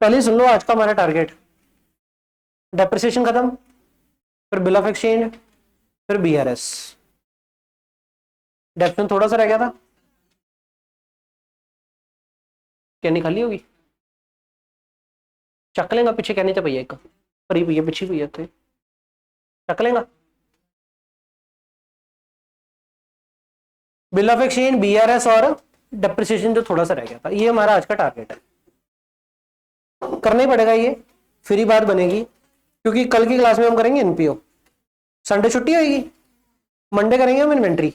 पहले सुन लो आज का हमारा टारगेट, डेप्रिसिएशन खत्म, फिर बिल ऑफ एक्सचेंज, फिर बीआरएस। डेप्रिसिएशन थोड़ा सा रह गया था, कैनी खाली होगी, चक लेगा पीछे, कैनी तो भैया एक परी भैया पीछे भैया थे, चक लेगा। बिल ऑफ एक्सचेंज, बीआरएस और डेप्रिसिएशन जो थोड़ा सा रह गया था, ये हमारा आज का टारगेट है। करना ही पड़ेगा ये, फिर ही बात बनेगी, क्योंकि कल की क्लास में हम करेंगे एनपीओ, संडे छुट्टी होगी, मंडे करेंगे हम इन्वेंट्री,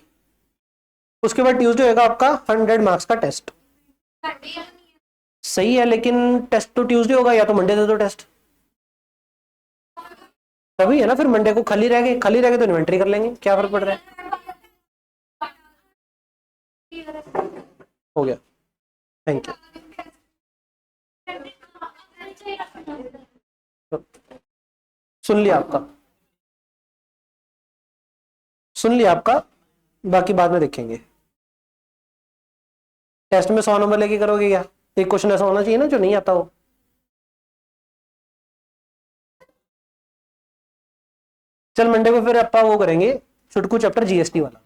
उसके बाद ट्यूसडे होगा आपका 100 मार्क्स का टेस्ट। सही है, लेकिन टेस्ट तो ट्यूसडे होगा, या तो मंडे दे दो टेस्ट, तभी है ना। फिर मंडे को खाली रह गए, खाली रह गए तो इन्वेंट्री कर लेंगे, क्या फर्क पड़ रहा है। हो गया, थैंक यू। सुन लिया आपका, सुन लिया आपका, बाकी बाद में देखेंगे। टेस्ट में 100 नंबर लेके करोगे क्या? एक क्वेश्चन ऐसा होना चाहिए ना जो नहीं आता हो। चल मंडे को फिर अपा वो करेंगे छुटकू चैप्टर जीएसटी वाला,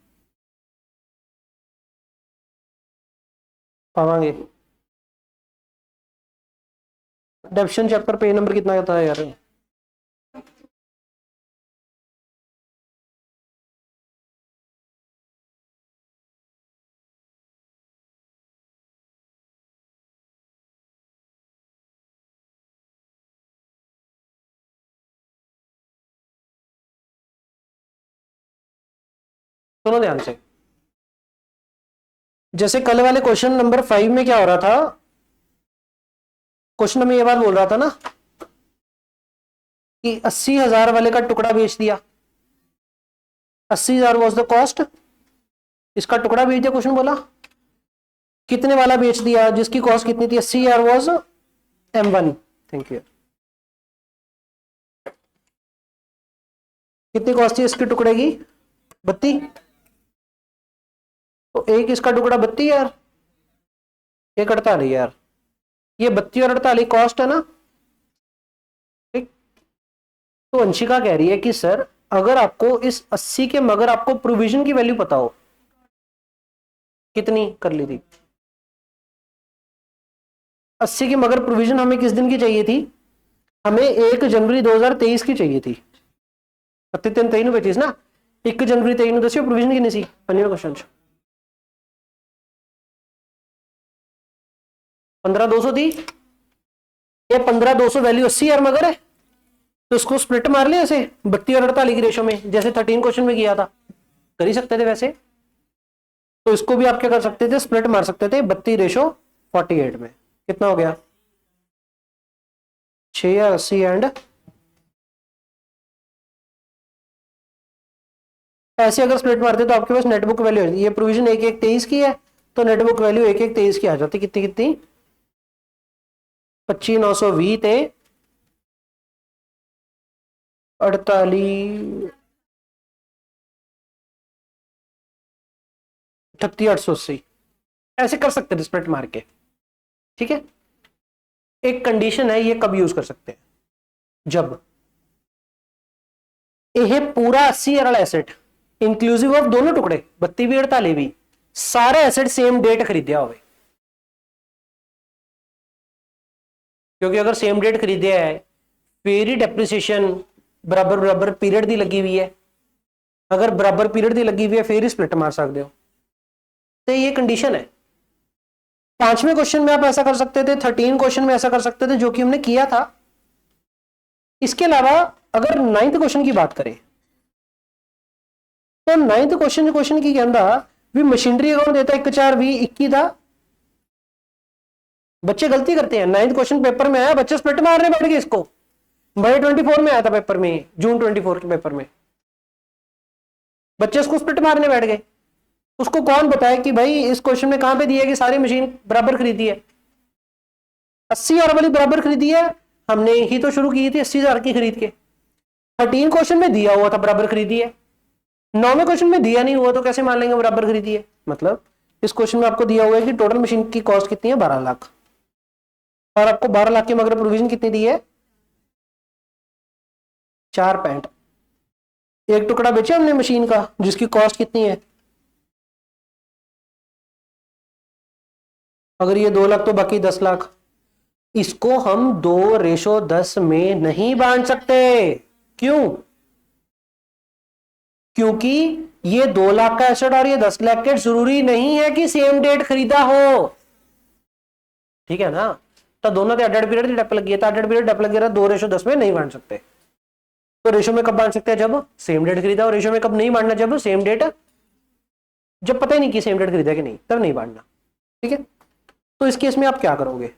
पावांगे। डेप्शन चैप्टर पेज नंबर कितना आता है यार? सुनो ध्यान से, जैसे कल वाले क्वेश्चन नंबर 5 में क्या हो रहा था, क्वेश्चन में ये बात बोल रहा था ना कि 80,000 वाले का टुकड़ा बेच दिया, 80,000 वॉज द कॉस्ट, इसका टुकड़ा बेच दिया। क्वेश्चन बोला कितने वाला बेच दिया, जिसकी कॉस्ट कितनी थी, 80,000 वॉज M1। Thank you. कितनी कॉस्ट थी इसके टुकड़े की? 32। तो एक इसका टुकड़ा 32,000, एक 48,000, ये 32 और 48 कॉस्ट है ना। ठीक, तो अंशिका कह रही है कि सर अगर आपको इस 80 के मगर आपको प्रोविजन की वैल्यू पता हो, कितनी कर ली थी 80 की, मगर प्रोविजन हमें किस दिन की चाहिए थी, हमें 1 जनवरी 2023 की चाहिए थी। 23 ना, 1 जनवरी 23 दसियो प्रोविजन कितनी सी, 5वां क्वेश्चन 15,200 थी। ये 15,200 वैल्यू 80,000 मगर है, तो इसको स्प्लिट मार लिया ऐसे 32 और 48 की रेशो में, जैसे 13 क्वेश्चन में किया था, कर ही सकते थे वैसे। तो इसको भी आप क्या कर सकते थे, स्प्लिट मार सकते थे 32:48 में। कितना हो गया, 6 या 80 एंड ऐसे अगर स्प्लिट मारते तो आपके पास नेटबुक वैल्यू, ये प्रोविजन 1/1/23 की है, तो नेटबुक वैल्यू 1/1/23 की आ जाती, कितनी कितनी 25,920 थे 48 38,880, ऐसे कर सकते थे स्प्लिट मार के। ठीक है, एक कंडीशन है, ये कब यूज कर सकते हैं, जब यह पूरा 80 वाला एसेट इंक्लूसिव ऑफ दोनों टुकड़े 32 भी 48 भी, सारे एसेट सेम डेट खरीदया हो। क्योंकि अगर सेम डेट खरीदे है फिर ही डेप्रिसिएशन बराबर बराबर पीरियड दी लगी हुई है, अगर बराबर पीरियड दी लगी हुई है फिर ही स्प्लिट मार सकते हो। तो ये कंडीशन है। 5वें क्वेश्चन में आप ऐसा कर सकते थे, 13 क्वेश्चन में ऐसा कर सकते थे, जो कि हमने किया था। इसके अलावा अगर 9th क्वेश्चन की बात करें, तो 9th क्वेश्चन की कहता भी मशीनरी अकाउंट देता 1/4/2021 था। बच्चे गलती करते हैं, 9th क्वेश्चन पेपर में आया, बच्चे स्प्लिट मारने बैठ गए इसको। मई 24 में आया था पेपर में, जून 24 के पेपर में बच्चे इसको स्प्लिट मारने बैठ गए। उसको कौन बताया कि भाई इस क्वेश्चन में कहां पे दिया है कि सारी मशीन बराबर खरीदी है, 80,000 वाली बराबर खरीदी है, हमने ही तो शुरू की थी 80,000 की खरीद के। 13 क्वेश्चन में दिया हुआ था बराबर खरीदी है, 9वें क्वेश्चन में दिया नहीं हुआ, तो कैसे मान लेंगे बराबर खरीदी है। मतलब इस क्वेश्चन में आपको दिया हुआ है कि टोटल मशीन की कॉस्ट कितनी है, 12 लाख, और आपको 12 लाख की मगर प्रोविजन कितनी दी है? 4 पैंट। एक टुकड़ा बेचा हमने मशीन का जिसकी कॉस्ट कितनी है? अगर ये 2 लाख तो बाकी 10 लाख। इसको हम 2:10 में नहीं बांट सकते। क्यों? क्योंकि ये 2 लाख का एसेट और ये 10 लाख का जरूरी नहीं है कि सेम डेट खरीदा हो। ठीक है ना? तो दोनों के अड्ड पीरियड डेप लगी है, तो अड्ड पीरियड डेप लगी है, 2:10 में नहीं बांट सकते। तो रेशो में कब बांट सकते हैं? जब सेम डेट खरीदा। और रेशो में कब नहीं बांटना? जब सेम डेट, जब पता ही नहीं कि सेम डेट खरीदा कि नहीं, तब नहीं बांटना। ठीक है? तो इस केस में आप क्या करोगे?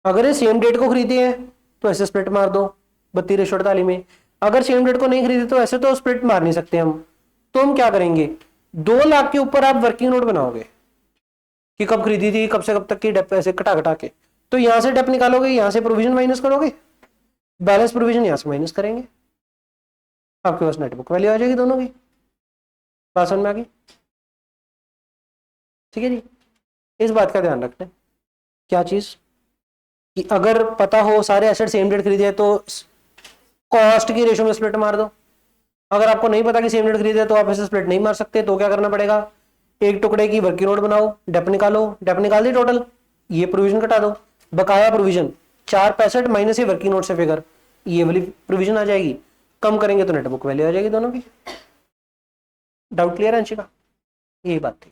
अगर ये सेम डेट को खरीदे हैं तो ऐसे स्प्लिट मार दो 32:48 में। अगर सेम डेट को नहीं खरीदे तो ऐसे तो स्प्लिट मार नहीं सकते हम। तो हम क्या करेंगे? 2 लाख के ऊपर आप वर्किंग नोट बनाओगे कि कब खरीदी थी, कब से कब तक की डेप, ऐसे घटा घटा के। तो यहां से डेप निकालोगे, यहां से प्रोविजन माइनस करोगे, बैलेंस प्रोविजन यहां से माइनस करेंगे, आपके पास नेट बुक वैल्यू आ जाएगी दोनों की। बात समझ में आ गई? ठीक है जी। इस बात का ध्यान रखना। क्या चीज? कि अगर पता हो सारे एसेट सेम डेट खरीदे तो कॉस्ट की रेशो में स्प्लिट मार दो। अगर आपको नहीं पता कि सेम डेट खरीदे तो आप ऐसे स्प्लिट नहीं मार सकते। तो क्या करना पड़ेगा? एक टुकड़े की वर्किंग नोट बनाओ, डेप निकालो, डेप निकाल दी टोटल, ये प्रोविजन कटा दो, बकाया प्रोविजन 465 माइनस ये वर्किंग नोट से फिगर, ये वाली प्रोविजन आ जाएगी। कम करेंगे तो नेट बुक वैल्यू आ जाएगी दोनों की। डाउट क्लियर है अंशिका? यही बात थी,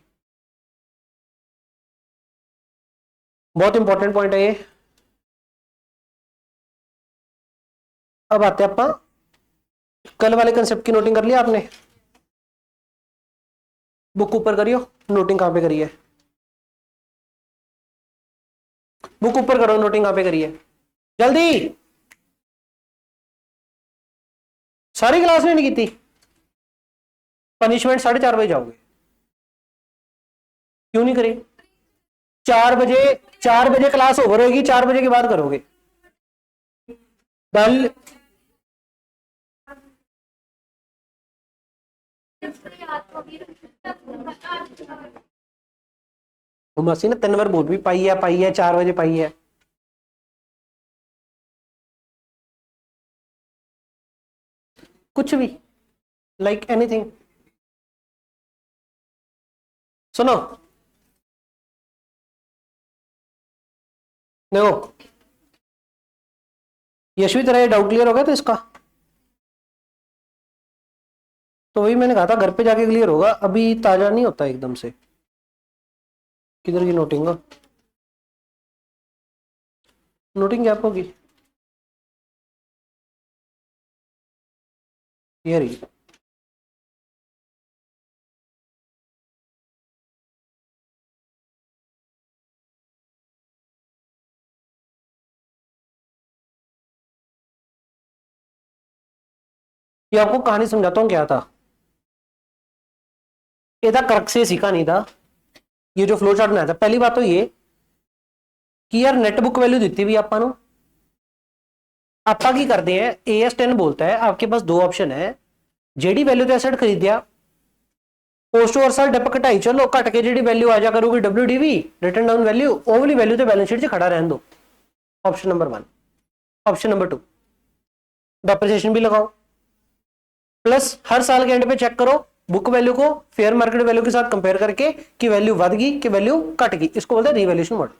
बहुत इंपॉर्टेंट पॉइंट है ये। अब आते हैं अपना कल वाले कंसेप्ट की नोटिंग कर लिया आपने? बुक ऊपर करियो, नोटिंग कहां पे करी है? बुक ऊपर करो, नोटिंग कहां पे करी है? जल्दी। सारी क्लास में नहीं की थी? पनिशमेंट 4:30 बजे जाओगे। क्यों नहीं करी? 4 बजे, 4 बजे क्लास ओवर होगी, 4 बजे के बाद करोगे। कल मासी ने 3 बार बोल भी पाई है 4 बजे पाई है। कुछ भी, लाइक एनीथिंग। सुनो, देखो यशवी तेरा ये डाउट क्लियर हो गया तो इसका, तो वही मैंने कहा था घर पे जाके क्लियर होगा, अभी ताजा नहीं होता एकदम से। किधर की नोटिंग? नोटिंग क्या होगी? ये रही। ये आपको कहानी समझाता हूं क्या था। ये था कर्क से सीखा नहीं था, ये जो फ्लो चार्ट बनाया था। पहली बात तो ये कि यार नेट बुक वैल्यू दी भी ਆਪਾਂ ਨੂੰ, ਆਪਾਂ ਕੀ ਕਰਦੇ हैं, AS10 बोलता है आपके पास 2 ऑप्शन है, जेडी वैल्यू तो एसेट खरीदिया पोस्ट ओवर साल डेप घटाई चलो, घट के जेडी वैल्यू आ जा करूगी WDV रिटर्न डाउन वैल्यू, वो वाली वैल्यू तो बैलेंस शीट से खड़ा रहने दो। Option number 1। Option number 2, depreciation भी लगाओ, प्लस हर साल के एंड पे चेक करो बुक वैल्यू को फेयर मार्केट वैल्यू के साथ कंपेयर करके कि वैल्यू बढ़ गई कि वैल्यू घट गई। इसको बोलते हैं रिवैल्यूएशन मॉडल,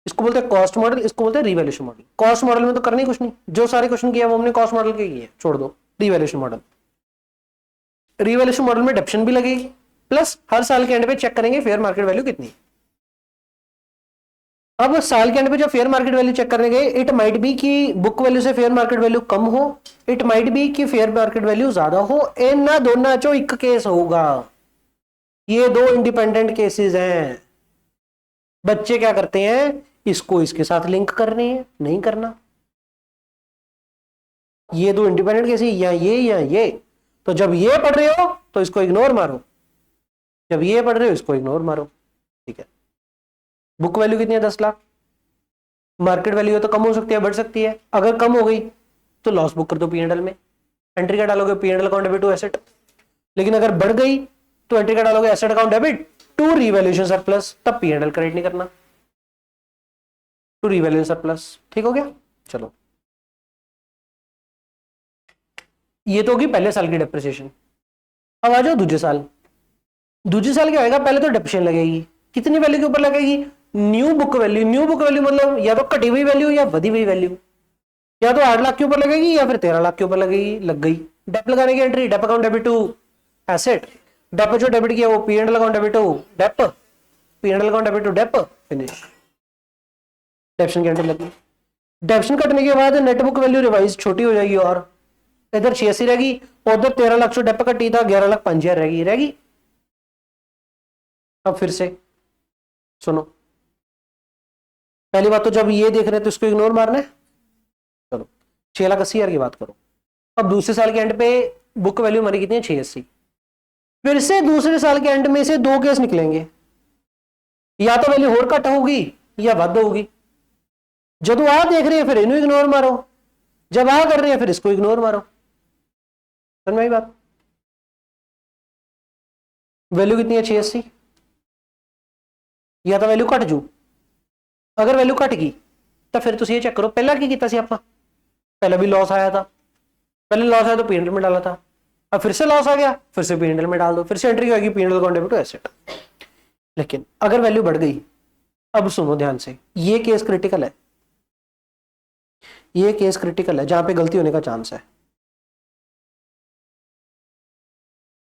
इसको बोलते हैं कॉस्ट मॉडल, इसको बोलते हैं रिवैल्यूएशन मॉडल। कॉस्ट मॉडल में तो करनी कुछ नहीं, जो सारे क्वेश्चन किया वो हमने कॉस्ट मॉडल के किए, छोड़ दो रिवैल्यूएशन मॉडल। रिवैल्यूएशन मॉडल में डेप्शन भी लगेगी, प्लस हर साल के एंड पे चेक करेंगे फेयर मार्केट वैल्यू कितनी। अब साल के एंड पे जब फेयर मार्केट वैल्यू चेक करने गए, इट माइट बी कि बुक वैल्यू से फेयर मार्केट वैल्यू कम हो, इट माइट बी कि फेयर मार्केट वैल्यू ज्यादा हो, इन्ना दोनों चो एक केस होगा। ये 2 इंडिपेंडेंट केसेस हैं। बच्चे क्या करते हैं, इसको इसके साथ लिंक करनी है, नहीं करना। ये 2 इंडिपेंडेंट केसेस या ये, तो जब ये पढ़ रहे हो तो इसको इग्नोर मारो, जब ये पढ़ रहे हो इसको इग्नोर मारो। ठीक है? बुक वैल्यू कितनी है? 10 लाख। मार्केट वैल्यू तो कम हो सकती है, बढ़ सकती है। अगर कम हो गई तो लॉस बुक कर दो P&L में, एंट्री क्या डालोगे? P&L account debit to asset. लेकिन अगर बढ़ गई तो एंट्री क्या डालोगे, asset account debit to revaluation surplus, तब P&L क्रेडिट नहीं करना, टू रीवैल्यूएशन सरप्लस। ठीक हो गया। चलो ये तो होगी पहले साल की डेप्रिसिएशन। अब आ जाओ दूसरे साल। दूसरे साल क्या होगा, पहले तो डेप्रिसिएशन लगेगी, कितनी वैल्यू के ऊपर लगेगी, new book value. New book value मतलब या तो कटी हुई वैल्यू या वधी हुई वैल्यू, या तो 8 लाख के ऊपर लगेगी या फिर 13 लाख के ऊपर लगेगी, लग गई। डेप लगाने की entry, dep account debit to asset, dep जो डेबिट किया वो P&L account debit to dep, P&L account debit to dep, finish. Depreciation की एंट्री लगी। डेप्शन कटने के बाद नेट बुक वैल्यू रिवाइज छोटी हो जाएगी, और इधर 86 रहेगी, उधर 13 लाख जो डेप कटी था 11 लाख 5,000 रहेगी। अब फिर से सुनो, पहली बात तो जब ये देख रहे हैं तो इसको इग्नोर मारना है। चलो 6,80,000 की बात करो। अब दूसरे साल के एंड पे बुक वैल्यू हमारी कितनी है, 680। फिर से दूसरे साल के एंड में से दो केस निकलेंगे, या तो वैल्यू और कट होगी या वध होगी। जब आ देख रहे हैं फिर इन्हें इग्नोर मारो, जब आ कर रहे हैं फिर इसको इग्नोर मारो। समझ में आई बात। वैल्यू कितनी है, 680, या तो वैल्यू कट जू। अगर वैल्यू कट गई तो फिर तुम ये चेक करो पहला की किया आप, पहले भी लॉस आया था, पहले लॉस आया तो P&L में डाला था, अब फिर से लॉस आ गया, फिर से P&L में डाल दो, फिर से एंट्री आएगी P&L account debit to asset. लेकिन अगर वैल्यू बढ़ गई, अब सुनो ध्यान से, ये केस क्रिटिकल है, ये केस क्रिटिकल है जहां पे गलती होने का चांस है।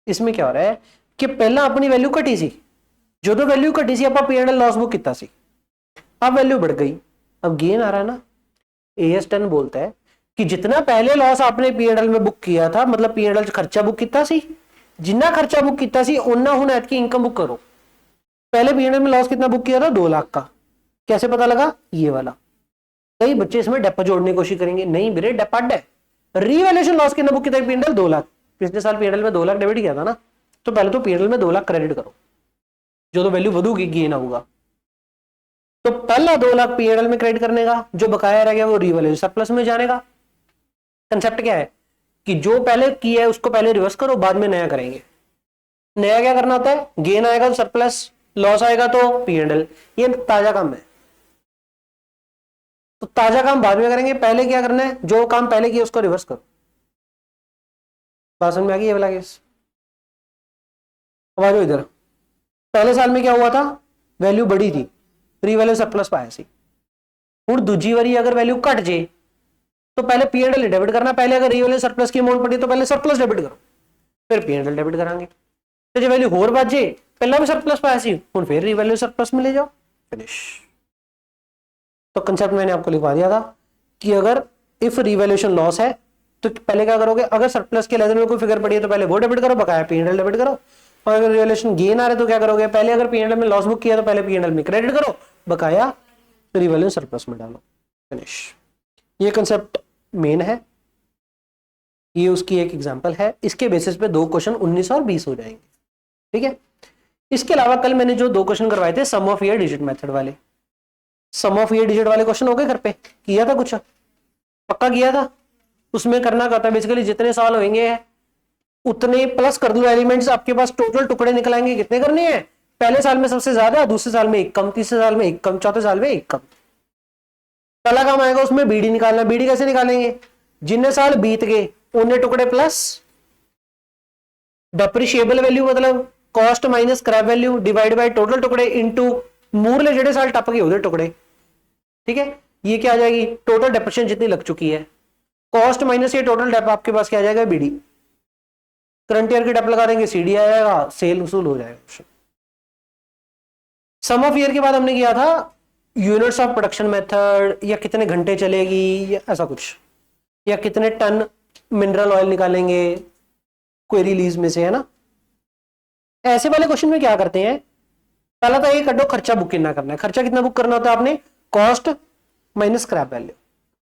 इसमें क्या हो रहा है कि पहला अपनी वैल्यू घटी सी, जो तो वैल्यू घटी सी आप P&L लॉस बुक किया सी, अब वैल्यू बढ़ गई, अब गेन आ रहा है ना। AS10 बोलता है कि जितना पहले लॉस आपने P&L में बुक किया था, मतलब P&L खर्चा बुक किया सी, जितना खर्चा बुक किया सी उन्ना हुन ऐत की इनकम बुक करो। पहले P&L में लॉस कितना बुक किया था, 2 लाख का, कैसे पता लगा, ये वाला। कई बच्चे इसमें डेप जोड़ने की कोशिश करेंगे, नहीं मेरे डेप अड है, रीवैल्यूएशन लॉस कितना बुक किया था P&L, 2 लाख, पिछले साल P&L में 2 लाख डेबिट किया था ना, तो पहले तो P&L में 2 लाख क्रेडिट करो, जो तो वैल्यू बढ़ूगी गेन होगा। तो पहला 2 लाख P&L में क्रेडिट करने का, जो बकाया रह गया वो रीवैल्यूएशन सरप्लस में जाने का। कंसेप्ट क्या है कि जो पहले किया है उसको पहले रिवर्स करो, बाद में नया करेंगे। नया क्या करना होता है, गेन आएगा तो सरप्लस, लॉस आएगा तो P&L, ये ताजा काम है। तो ताजा काम बाद में करेंगे, पहले क्या करना है, जो काम पहले किया उसको रिवर्स करो। बात समझ में आ गई ये वाला केस। अब आ जाओ इधर, पहले साल में क्या हुआ था, वैल्यू बढ़ी थी, रीवैल्यू सरप्लस पाया सी। हुण दूजी बारी अगर वैल्यू घट जे तो पहले P&L डेबिट करना, पहले अगर रीवैल्यू सरप्लस की अमाउंट पड़ी तो पहले सरप्लस डेबिट करो, फिर P&L डेबिट करांगे। तो जो वैल्यू होर बढ़ जे, पहला भी सरप्लस पाया सी, हुण फिर रीवैल्यू सरप्लस में ले जाओ, फिनिश। तो कंसेप्ट मैंने आपको लिखवा दिया था कि अगर इफ रीवैल्यूएशन लॉस है तो पहले क्या करोगे, अगर सरप्लस के लेवल में कोई फिगर पड़ी है तो पहले वो डेबिट करो, बकाया P&L डेबिट करो। और अगर रीवैल्यूएशन गेन आ रहा है तो क्या करोगे, पहले अगर P&L में लॉस बुक किया तो पहले P&L में क्रेडिट करो, बकाया रीवैल्यूएशन सरप्लस में डालो, फिनिश। ये कंसेप्ट मेन है, ये उसकी एक एग्जांपल है, इसके बेसिस पे 2 क्वेश्चन 19 और 20 हो जाएंगे। ठीक है। इसके अलावा कल मैंने जो 2 क्वेश्चन करवाए थे सम ऑफ ईयर डिजिट मेथड वाले, सम ऑफ ईयर डिजिट वाले क्वेश्चन हो गए घर पे, किया था कुछ, पक्का किया था। उसमें करना क्या था, बेसिकली जितने साल होंगे उतने प्लस कर दो एलिमेंट्स, आपके पास टोटल टुकड़े निकल आएंगे, कितने करने हैं, पहले साल में सबसे ज्यादा, दूसरे साल में 1 कम, तीसरे साल में 1 कम, चौथे साल में 1 कम। पहला काम आएगा उसमें बीडी निकालना। बीडी कैसे निकालेंगे, जितने साल बीत गए उन्ने टुकड़े प्लस डेप्रिशिएबल वैल्यू, मतलब cost minus scrap value divide by total टुकड़े इनटू मूरले जेडे साल टप गए उधर टुकड़े। ठीक है, ये क्या आ जाएगी, टोटल डेप्रिशिएशन जितनी लग चुकी है, कॉस्ट माइनस ये टोटल डेप आपके पास क्या आ जाएगा, बीडी। करंट ईयर की डेप लगा देंगे, सीडी आ जाएगा, सेल वसूल हो जाएगा। सम ऑफ ईयर के बाद हमने किया था यूनिट्स ऑफ प्रोडक्शन मेथड, या कितने घंटे चलेगी या ऐसा कुछ, या कितने टन मिनरल ऑयल निकालेंगे क्वेरी लीज में से, है ना। ऐसे वाले क्वेश्चन में क्या करते हैं, पहला तो ये कटो खर्चा बुक कितना करना है। खर्चा कितना बुक करना होता है आपने, cost minus scrap value.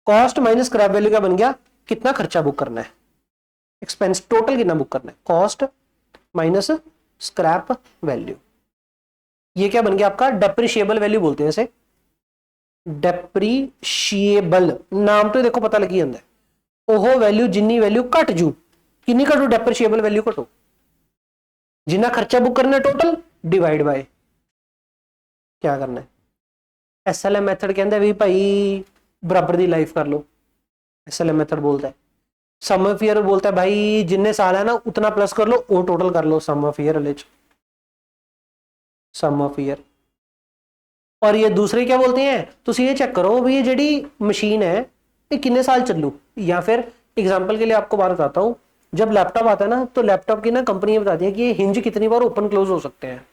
Cost minus scrap value क्या बन गया, कितना खर्चा बुक करना है, एक्सपेंस टोटल कितना बुक करना है, कॉस्ट माइनस स्क्रैप वैल्यू। ये क्या बन गया आपका, डेप्रिशिएबल वैल्यू बोलते हैं इसे, डेप्रिशिएबल नाम तो देखो पता लगी अंदर, ओहो वैल्यू जिन्नी वैल्यू कट जू, किन्नी कटू, डेप्रिशिएबल वैल्यू कटो। जिन्ना खर्चा बुक करना है टोटल डिवाइड बाय क्या करना है, एसएलएम मेथड कहता है भी भाई बराबर दी लाइफ कर लो, एसएलएम मेथड बोलता है। सम ऑफ ईयर बोलता है भाई जिन्ने साल है ना उतना प्लस कर लो, वो टोटल कर लो sum of year, sum of year. और ये दूसरे क्या बोलते हैं, तो ये चेक करो भी ये जेडी मशीन है ये कितने साल चलू। या फिर एग्जांपल के लिए आपको बात बताता हूं, जब लैपटॉप आता है ना तो लैपटॉप की ना कंपनी बताती है कि ये हिंज कितनी बार ओपन क्लोज हो सकते हैं।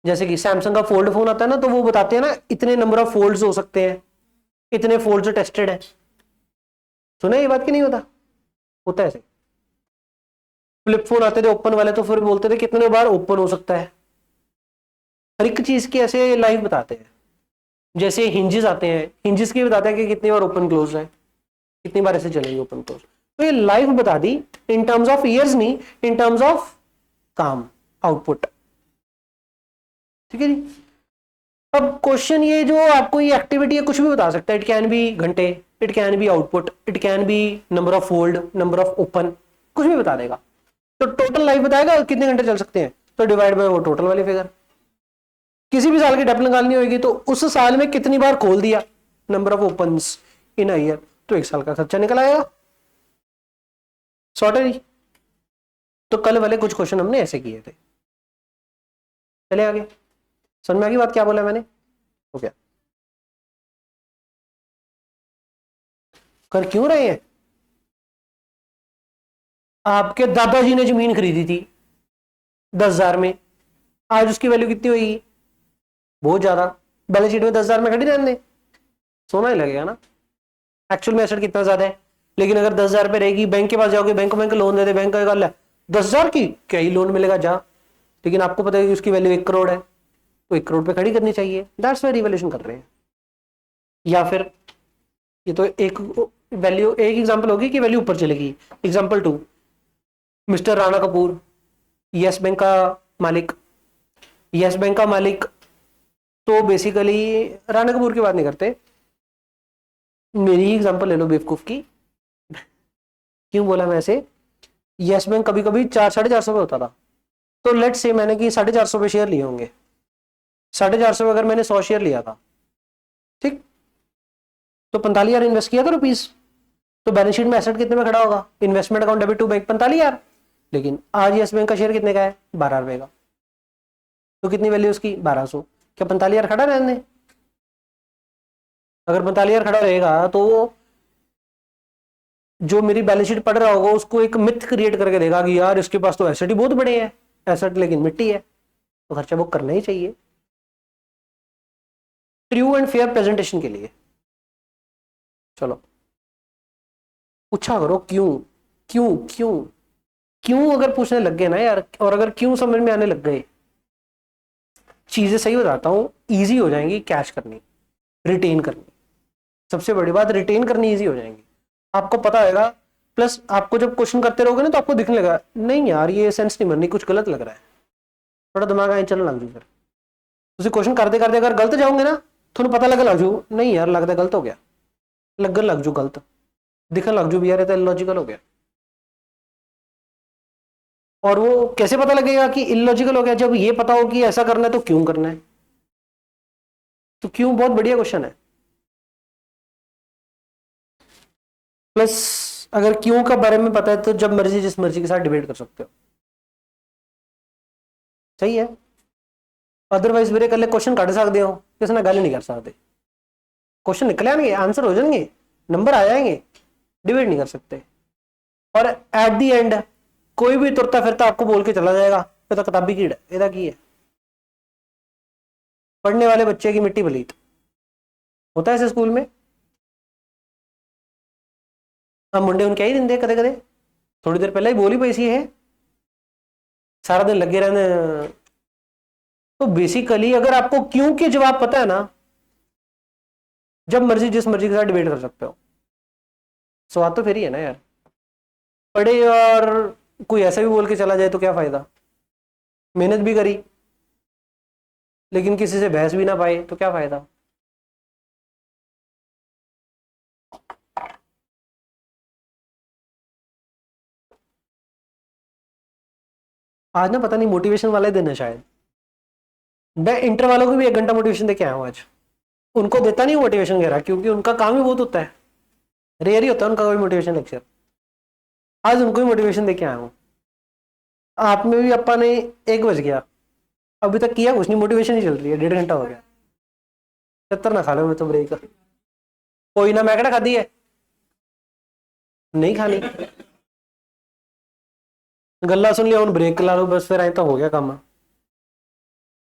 जैसे कि सैमसंग का फोल्ड फोन आता है ना तो वो बताते हैं ना इतने नंबर ऑफ फोल्ड्स हो सकते हैं, इतने फोल्ड्स टेस्टेड है। सुना ये बात कि नहीं होता, होता है ऐसे। फ्लिप फोन आते थे ओपन वाले तो फिर बोलते थे कितने बार ओपन हो सकता है। हर एक चीज की ऐसे लाइव बताते हैं। जैसे हिंजेस आते हैं, हिंजेस की बताते हैं कि कितनी बार ओपन क्लोज है, कितनी बार ऐसे चलेंगे ओपन क्लोज। तो ये लाइव बता दी, इन टर्म्स ऑफ ईयर्स नहीं, इन टर्म्स ऑफ काम आउटपुट। ठीक है जी। अब क्वेश्चन ये जो आपको ये एक्टिविटी है कुछ भी बता सकता है, इट कैन बी घंटे, it can be output, it can be number of fold, number of open, कुछ भी बता देगा। तो टोटल लाइफ बताएगा कितने घंटे चल सकते हैं, तो डिवाइड बाय वो टोटल वाली फिगर। किसी भी साल की डेप निकालनी होगी तो उस साल में कितनी बार खोल दिया, number of opens in a year, तो एक साल का खर्चा निकल आएगा। सॉर्ट है जी। तो कल वाले कुछ क्वेश्चन हमने ऐसे किए थे। चले आगे, समझ में आ गई बात क्या बोला मैंने, हो गया। कर क्यों रहे हैं, आपके दादाजी ने जमीन खरीदी थी 10,000 में, आज उसकी वैल्यू कितनी होगी, बहुत ज्यादा। बैलेंस शीट में 10,000 में खड़ी रहने, सोना ही लगेगा ना। एक्चुअल में एसेट कितना ज्यादा है, लेकिन अगर 10,000 पे रहेगी, बैंक के पास जाओगे, बैंक में लोन दे दे, बैंक का 10,000 की क्या ही लोन मिलेगा जा, लेकिन आपको पता है कि उसकी वैल्यू 1 करोड़ है, तो 1 करोड़ पे खड़ी करनी चाहिए, दैट्स वाई रिवैल्यूएशन कर रहे हैं। या फिर ये तो एक वैल्यू, एक एग्जांपल होगी कि वैल्यू ऊपर चलेगी। Example 2, mister Rana Kapoor, yes bank का मालिक, यस बैंक का मालिक। तो बेसिकली राणा कपूर की बात नहीं करते, मेरी ही एग्जांपल ले लो बेवकूफ की। क्यों बोला मैं ऐसे, यस बैंक कभी कभी 400-450 पे होता था, तो लेट से मैंने कि 450 पे शेयर लिए होंगे, 450 पे अगर मैंने 100 शेयर लिया था, ठीक, तो 45,000 इन्वेस्ट किया था रुपीज, तो बैलेंस शीट में एसेट कितने में खड़ा होगा, investment account debit to bank 45,000। लेकिन आज यस बैंक का शेयर कितने का है, 12 रुपए का, तो कितनी वैल्यू उसकी 1200, क्या 45,000 खड़ा रहने, अगर 45,000 खड़ा रहेगा तो जो मेरी बैलेंस शीट पढ़ रहा होगा उसको एक मिथ क्रिएट करके देगा कि यार इसके पास तो एसेट ही बहुत बड़े हैं, एसेट लेकिन मिट्टी है, तो खर्चा बुक करना ही चाहिए ट्रू एंड फेयर प्रेजेंटेशन के लिए। चलो पूछा करो क्यों, क्यों क्यों क्यों, अगर पूछने लग गए ना यार, और अगर क्यों समझ में आने लग गए, चीजें सही बताता हूं इजी हो जाएंगी कैश करनी, रिटेन करनी। सबसे बड़ी बात रिटेन करनी इजी हो जाएंगी, आपको पता होगा। प्लस आपको जब क्वेश्चन करते रहोगे ना तो आपको दिखने लगा नहीं यार ये सेंस नहीं बननी, कुछ गलत लग रहा है, थोड़ा दिमाग आए चलने लग जू। फिर तुम क्वेश्चन करते करते अगर गलत जाओगे ना, थोड़ा पता लग जू नहीं यार लगता गलत हो गया, लगन लग जू गलत, दिखने लग जू भी यार ये तो इलॉजिकल हो गया। और वो कैसे पता लगेगा कि इलॉजिकल हो गया, जब ये पता हो कि ऐसा करना है तो क्यों करना है। तो क्यों बहुत बढ़िया क्वेश्चन है। प्लस अगर क्यों का बारे में पता है तो जब मर्जी जिस मर्जी के साथ डिबेट कर सकते हो, सही है। अदरवाइज मेरे कल क्वेश्चन कट सकते हो, किसी ने गल नहीं कर सकते, क्वेश्चन निकल आएंगे, आंसर हो जाएंगे, नंबर आ जाएंगे, डिबेट नहीं कर सकते। और एट दी एंड कोई भी तुरता फिरता आपको बोल के चला जाएगा ये तो किताबी कीड़ है, ਇਹਦਾ की है, पढ़ने वाले बच्चे की मिट्टी पलीत, होता है ऐसे स्कूल में। अब मुंडे उनके ही दिंदे कदे कदे, थोड़ी देर पहले ही बोली पई सी है, सारा दिन लगे रहने। तो बेसिकली अगर आपको क्यों के जवाब पता है ना, जब मर्जी जिस मर्जी के साथ डिबेट कर सकते हो। स्वाद तो फिर ही है ना यार, पढ़े और कोई ऐसा भी बोल के चला जाए तो क्या फायदा, मेहनत भी करी लेकिन किसी से बहस भी ना पाए तो क्या फायदा। आज ना पता नहीं मोटिवेशन वाले दिन है शायद, मैं इंटर वालों को भी 1 घंटा मोटिवेशन देके आया हूँ आज। उनको देता नहीं मोटिवेशन वगैरह, क्योंकि उनका काम ही बहुत होता है, रेयर ही होता है उनका कोई मोटिवेशन लेक्चर। आज उनको ही मोटिवेशन देके आया हूँ। आप में भी अपा ने 1 बज गया, अभी तक किया कुछ नहीं, मोटिवेशन ही चल रही है, 1.5 घंटा हो गया। 70 ना खा लो मैं तो ब्रेक, कोई ना, मैं कहना खाधी है नहीं खानी, गल्ला सुन लिया, हूँ ब्रेक ला लो बस, फिर आए तो हो गया काम।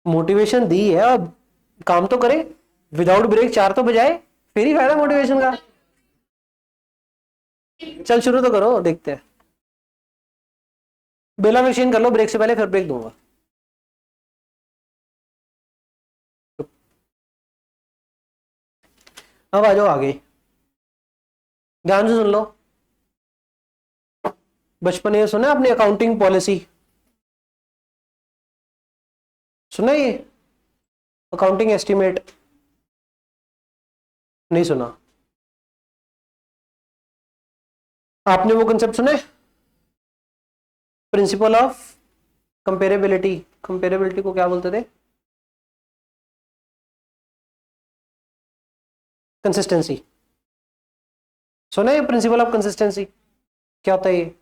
मोटिवेशन दी है, अब काम तो करे, विदाउट ब्रेक 4 तो बजाए, फिर ही फायदा मोटिवेशन का। चल शुरू तो करो, देखते हैं। बेला मशीन कर लो ब्रेक से पहले, फिर ब्रेक दूंगा। अब आ जाओ आगे, ध्यान से सुन लो। बचपन में सुना आपने अकाउंटिंग पॉलिसी, सुना ये अकाउंटिंग एस्टिमेट? नहीं सुना? आपने वो कंसेप्ट सुना है, प्रिंसिपल ऑफ कंपेरेबिलिटी? कंपेरेबिलिटी को क्या बोलते थे? कंसिस्टेंसी। सुना है प्रिंसिपल ऑफ कंसिस्टेंसी? क्या होता है ये?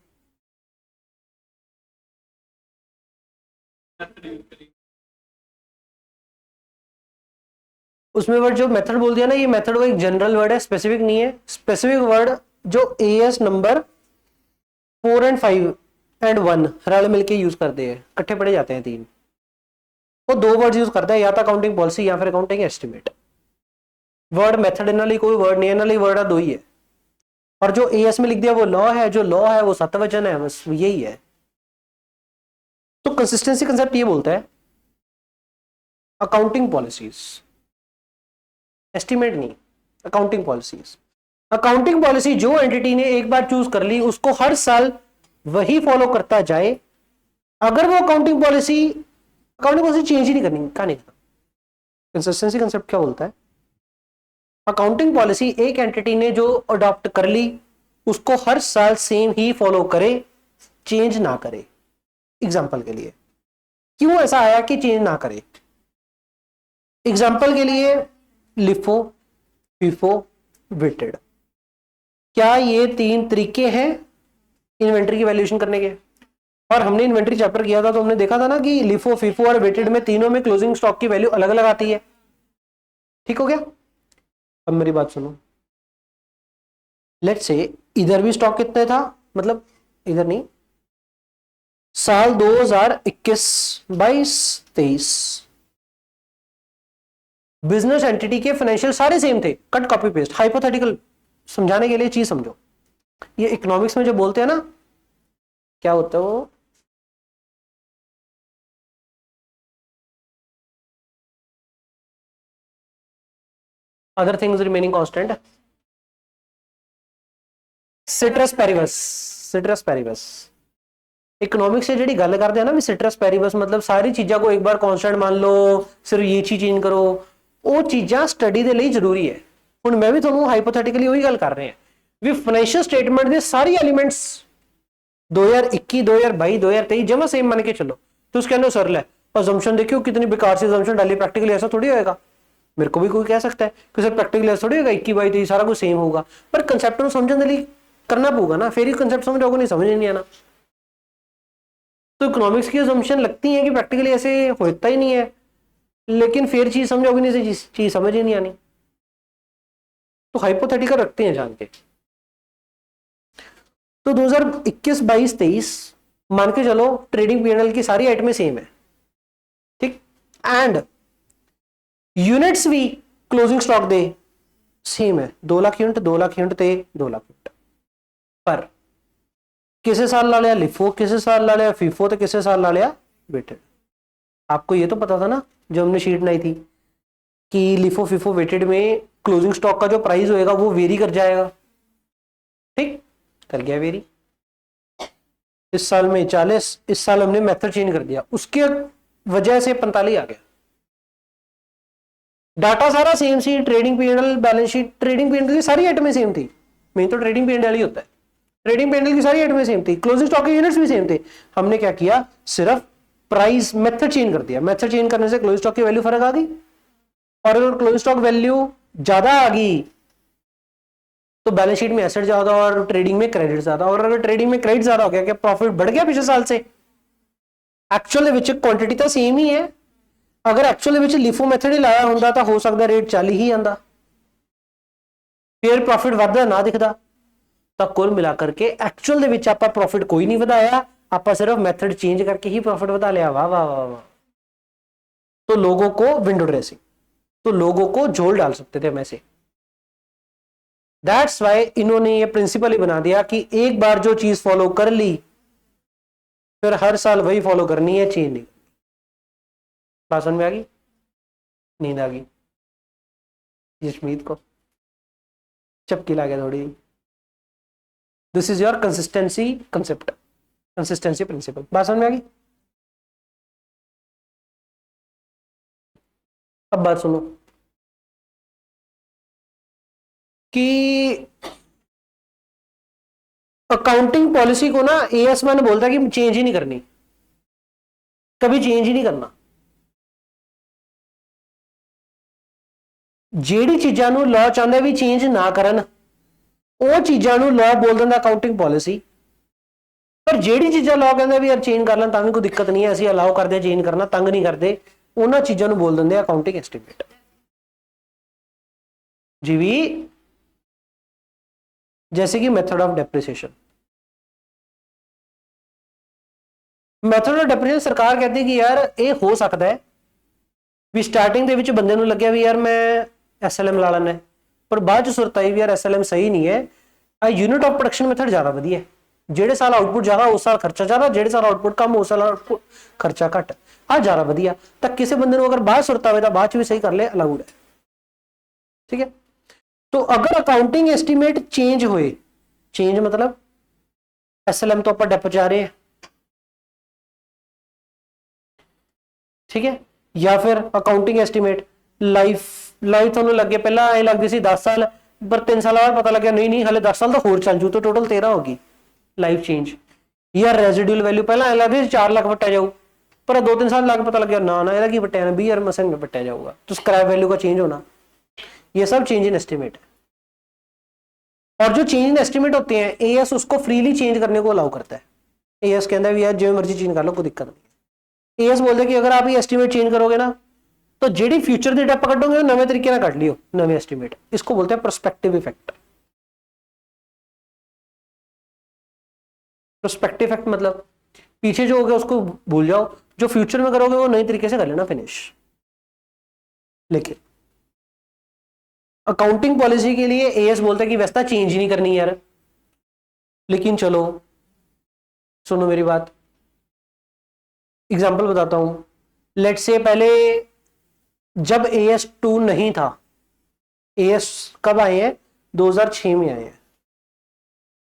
उसमें वर्ड जो मेथड बोल दिया ना, ये मेथड वो एक जनरल वर्ड है, स्पेसिफिक नहीं है। स्पेसिफिक वर्ड जो एएस नंबर 4 और 5 और 1 रल मिलके यूज करते हैं, इकट्ठे पढ़े जाते हैं 3, वो 2 वर्ड यूज करता है, या तो अकाउंटिंग पॉलिसी या फिर अकाउंटिंग एस्टिमेट। वर्ड मेथड इनली कोई वर्ड नहीं है, इनली वर्ड 2 ही है। और जो एएस में लिख दिया वो लॉ है, जो लॉ है वो सतवचन है, बस यही है। तो कंसिस्टेंसी कंसेप्ट ये बोलता है अकाउंटिंग पॉलिसीज, एस्टिमेट नहीं, अकाउंटिंग पॉलिसीज। अकाउंटिंग पॉलिसी जो एंटिटी ने एक बार चूज कर ली, उसको हर साल वही फॉलो करता जाए। अगर वो अकाउंटिंग पॉलिसी चेंज ही नहीं करनी, क्या नहीं करना। कंसिस्टेंसी कंसेप्ट क्या बोलता है? अकाउंटिंग पॉलिसी एक एंटिटी ने जो अडॉप्ट कर ली, उसको हर साल सेम ही फॉलो करे, चेंज ना करे। एग्जाम्पल के लिए क्यों ऐसा आया कि चेंज ना करे? एग्जाम्पल के लिए लिफो, फीफो, वेटेड, क्या ये 3 तरीके हैं इन्वेंट्री की वैल्यूएशन करने के? और हमने इन्वेंट्री चैप्टर किया था तो हमने देखा था ना कि लिफो, फीफो और वेटेड में तीनों में क्लोजिंग स्टॉक की वैल्यू अलग अलग आती है। ठीक हो गया? अब मेरी बात सुनो, लेट्स से इधर भी स्टॉक कितने था, मतलब इधर नहीं, साल 2021, 22, 23 बिजनेस एंटिटी के फाइनेंशियल सारे सेम थे, कट कॉपी पेस्ट। हाइपोथेटिकल समझाने के लिए चीज समझो, ये इकोनॉमिक्स में जो बोलते हैं ना, क्या होता है वो, other things remaining constant, citrus Paribas. Citrus Paribas economics से जी गल करते हैं ना भी, सिट्रस पेरिबस मतलब सारी चीज़ों को एक बार कांस्टेंट मान लो, सिर्फ ये चीज चेंज करो, वो चीज़ां स्टडी के लिए जरूरी है। हुण मैं भी तुहानूं हाइपोथेटिकली वही गल कर रहे हैं भी फाइनेंशियल स्टेटमेंट के सारी एलिमेंट्स 2021, 2022, 2023 जमा सेम मान के चलो, तो उस कहने सर ले अजम्पशन देखियो कितनी बेकार सी अजम्पशन डाली, प्रैक्टिकली ऐसा थोड़ी होएगा। मेरे को भी कोई कह सकता है कि सर प्रैक्टिकली ऐसा थोड़ी होगा, 21, 22, 23 सारा कुछ सेम होगा, पर कंसेप्ट को समझने के लिए करना पड़ेगा ना, फिर ही कंसेप्ट समझोगे, नहीं समझ नहीं आना। तो इकोनॉमिक्स की अजम्पशन लगती है कि प्रैक्टिकली ऐसे होता ही नहीं है, लेकिन फिर चीज समझोगे नहीं, चीज समझ ही नहीं आनी, तो हाइपोथेटिकल रखते हैं जान के। तो 2021, 22, 23 मान के चलो ट्रेडिंग पीएनएल की सारी आइटमें सेम है, ठीक, एंड यूनिट्स भी क्लोजिंग स्टॉक दे सेम है, 2 लाख यूनिट, 2 लाख यूनिट ते 2 लाख यूनिट, पर किसे साल ला लिया लिफो, किसे साल ला लिया फीफो, तो किसे साल ला लिया वेटेड। आपको ये तो पता था ना जो हमने शीट बनाई थी कि लिफो, फीफो, वेटेड में क्लोजिंग स्टॉक का जो प्राइस होएगा वो वेरी कर जाएगा, ठीक, कर गया वेरी। इस साल में 40, इस साल हमने मेथड चेंज कर दिया, उसके वजह से 45 आ गया। डाटा सारा सेम सी, trading PNL, balance sheet, trading PNL की सारी आइटमें सेम थी, मेन तो ट्रेडिंग पीएनएल ही होता है, ट्रेडिंग पैनल की सारी आइटमें सेम थी, क्लोजिंग स्टॉक के यूनिट्स भी सेम थे। हमने क्या किया, सिर्फ प्राइस मेथड चेंज कर दिया। मेथड चेंज करने से क्लोजिंग स्टॉक की वैल्यू फर्क आ गई, और अगर क्लोजिंग स्टॉक वैल्यू ज्यादा आ गई तो बैलेंस शीट में एसेट ज्यादा और ट्रेडिंग में क्रेडिट ज्यादा। और अगर ट्रेडिंग में क्रेडिट ज्यादा हो गया, क्या प्रॉफिट बढ़ गया पिछले साल से? एक्चुअल विच क्वांटिटी तो सेम ही है। अगर एक्चुअल विच लिफो मेथड ही लाया होंदा तो हो सकता रेट 40 ही आंदा, फिर प्रॉफिट वाधा ना दिखता। तो कुल मिलाकर के एक्चुअल दे विच आपां प्रॉफिट कोई नहीं वधाया, आपां सिर्फ मेथड चेंज करके ही प्रॉफिट वधा लिया। वाह वाह वाह वाह। तो लोगों को विंडो ड्रेसिंग, तो लोगों को झोल डाल सकते थे हम ऐसे। दैट्स वाई इन्होंने ये प्रिंसिपल ही बना दिया कि एक बार जो चीज फॉलो कर ली फिर हर साल वही फॉलो करनी है, चेंज नहीं। बात समझ में आ गई? नींद आ गई जशमीत को, चपकी ला गया थोड़ी। This is your consistency concept, consistency principle. बात समझ में आ गई? अब बात सुनो कि अकाउंटिंग पॉलिसी को ना एएस मैंने बोलता है कि चेंज ही नहीं करनी, कभी चेंज ही नहीं करना। ਜਿਹੜੀ ਚੀਜ਼ਾਂ ਨੂੰ ਲਾਅ ਚਾਹੁੰਦਾ ਵੀ ਚੇਂਜ ਨਾ ਕਰਨ, ਉਹ ਚੀਜ਼ਾਂ ਨੂੰ ਲਾਅ ਬੋਲ ਦਿੰਦਾ ਅਕਾਊਂਟਿੰਗ ਪਾਲਿਸੀ। ਪਰ ਜਿਹੜੀ ਚੀਜ਼ਾਂ ਲਾਅ ਕਹਿੰਦਾ ਵੀ ਯਾਰ ਚੇਂਜ ਕਰ ਲੈਣ ਤਾਂ ਵੀ ਕੋਈ ਦਿੱਕਤ ਨਹੀਂ ਹੈ, ਅਸੀਂ ਅਲਾਉ ਕਰਦੇ ਚੇਂਜ ਕਰਨਾ, ਤੰਗ ਨਹੀਂ ਕਰਦੇ, ਉਹਨਾਂ ਚੀਜ਼ਾਂ ਨੂੰ ਬੋਲ ਦਿੰਦੇ ਆ ਅਕਾਊਂਟਿੰਗ ਐਸਟੀਮੇਟ। जी भी जैसे कि method of depreciation, method of depreciation सरकार कहती है कि यार ये हो सकता है भी स्टार्टिंग ਦੇ ਵਿੱਚ ਬੰਦੇ ਨੂੰ ਲੱਗਿਆ ਵੀ ਯਾਰ ਮੈਂ एसएलएम ਲਾ ਲੈਣਾ, ਪਰ ਬਾਅਦ ਚ ਸੁਰਤ ਆਈ ਵੀ ਯਾਰ एसएलएम ਸਹੀ ਨਹੀਂ ਹੈ, ਆ यूनिट ऑफ प्रोडक्शन मेथड ਜ਼ਿਆਦਾ ਵਧੀਆ ਹੈ। ਜਿਹੜੇ ਸਾਲ ਆਊਟਪੁੱਟ ਜ਼ਿਆਦਾ ਉਸ ਸਾਲ ਖਰਚਾ ਜ਼ਿਆਦਾ, ਜਿਹੜੇ ਸਾਲ ਆਊਟਪੁੱਟ ਕਮ ਉਸ ਸਾਲ ਆਊਟਪੁੱਟ ਖਰਚਾ ਘੱਟ, ਆ ਜ਼ਿਆਦਾ ਵਧੀਆ। ਤਾਂ ਕਿਸੇ ਬੰਦੇ ਨੂੰ ਅਗਰ ਬਾਅਦ ਸੁਰਤ ਆਵੇ ਤਾਂ ਬਾਅਦ ਚ ਵੀ ਸਹੀ ਕਰ ਲੈ, ਅਲਾउड है। ठीक है, तो अगर अकाउंटिंग एस्टीमेट चेंज होए, चेंज मतलब एसएलएम तो आप डेप जा रहे हैं, ठीक है, या फिर अकाउंटिंग एस्टीमेट लाइफ ਤੁਹਾਨੂੰ ਲੱਗੇ ਪਹਿਲਾਂ ਐ ਲੱਗਦੀ ਸੀ 10 ਸਾਲ, ਪਰ 3 ਸਾਲ ਬਾਅਦ ਪਤਾ ਲੱਗਿਆ ਨਹੀਂ ਹਲੇ 10 ਸਾਲ ਤਾਂ ਹੋਰ ਚੱਲ ਜੂ, ਤਾਂ ਟੋਟਲ 13 ਹੋ ਗਈ ਲਾਈਫ ਚੇਂਜ। ਜਾਂ ਰੈਜ਼ੀਡੂਅਲ ਵੈਲਿਊ ਪਹਿਲਾਂ ਐ ਲੱਗਦੀ ਸੀ 4 ਲੱਖ ਵਟਿਆ ਜਾਊ, पर 2-3 साल लग पता लग गया ना ਇਹਦਾ ਕੀ ਵਟਿਆ 20,000 मसन में वटिया जाऊगा, तो स्क्रैप वैल्यू का चेंज होना, ये सब चेंज इन एस्टिमेट है। और जो चेंज इन एस्टिमेट होते हैं एएस उसको फ्रीली चेंज करने को अलाउ करता है। एएस कहता है यार जो मर्जी चेंज कर लो, कोई दिक्कत नहीं। एएस बोलते हैं कि अगर आप ये एस्टिमेट चेंज करोगे ना तो जेडी फ्यूचर की डेप कटोगे नवे तरीके ना कट लियो, नवे एस्टिमेट। इसको बोलते हैं प्रोस्पेक्टिव इफेक्ट। प्रोस्पेक्टिव इफेक्ट मतलब पीछे जो हो गया उसको भूल जाओ, जो फ्यूचर में करोगे वो नए तरीके से कर लेना, फिनिश। लेकिन अकाउंटिंग पॉलिसी के लिए एएस बोलता है कि वैसा चेंज ही नहीं करनी यार। लेकिन चलो सुनो मेरी बात, एग्जांपल बताता हूं। लेट्स से पहले जब AS2 नहीं था, AS कब आए हैं? 2006 में आए हैं।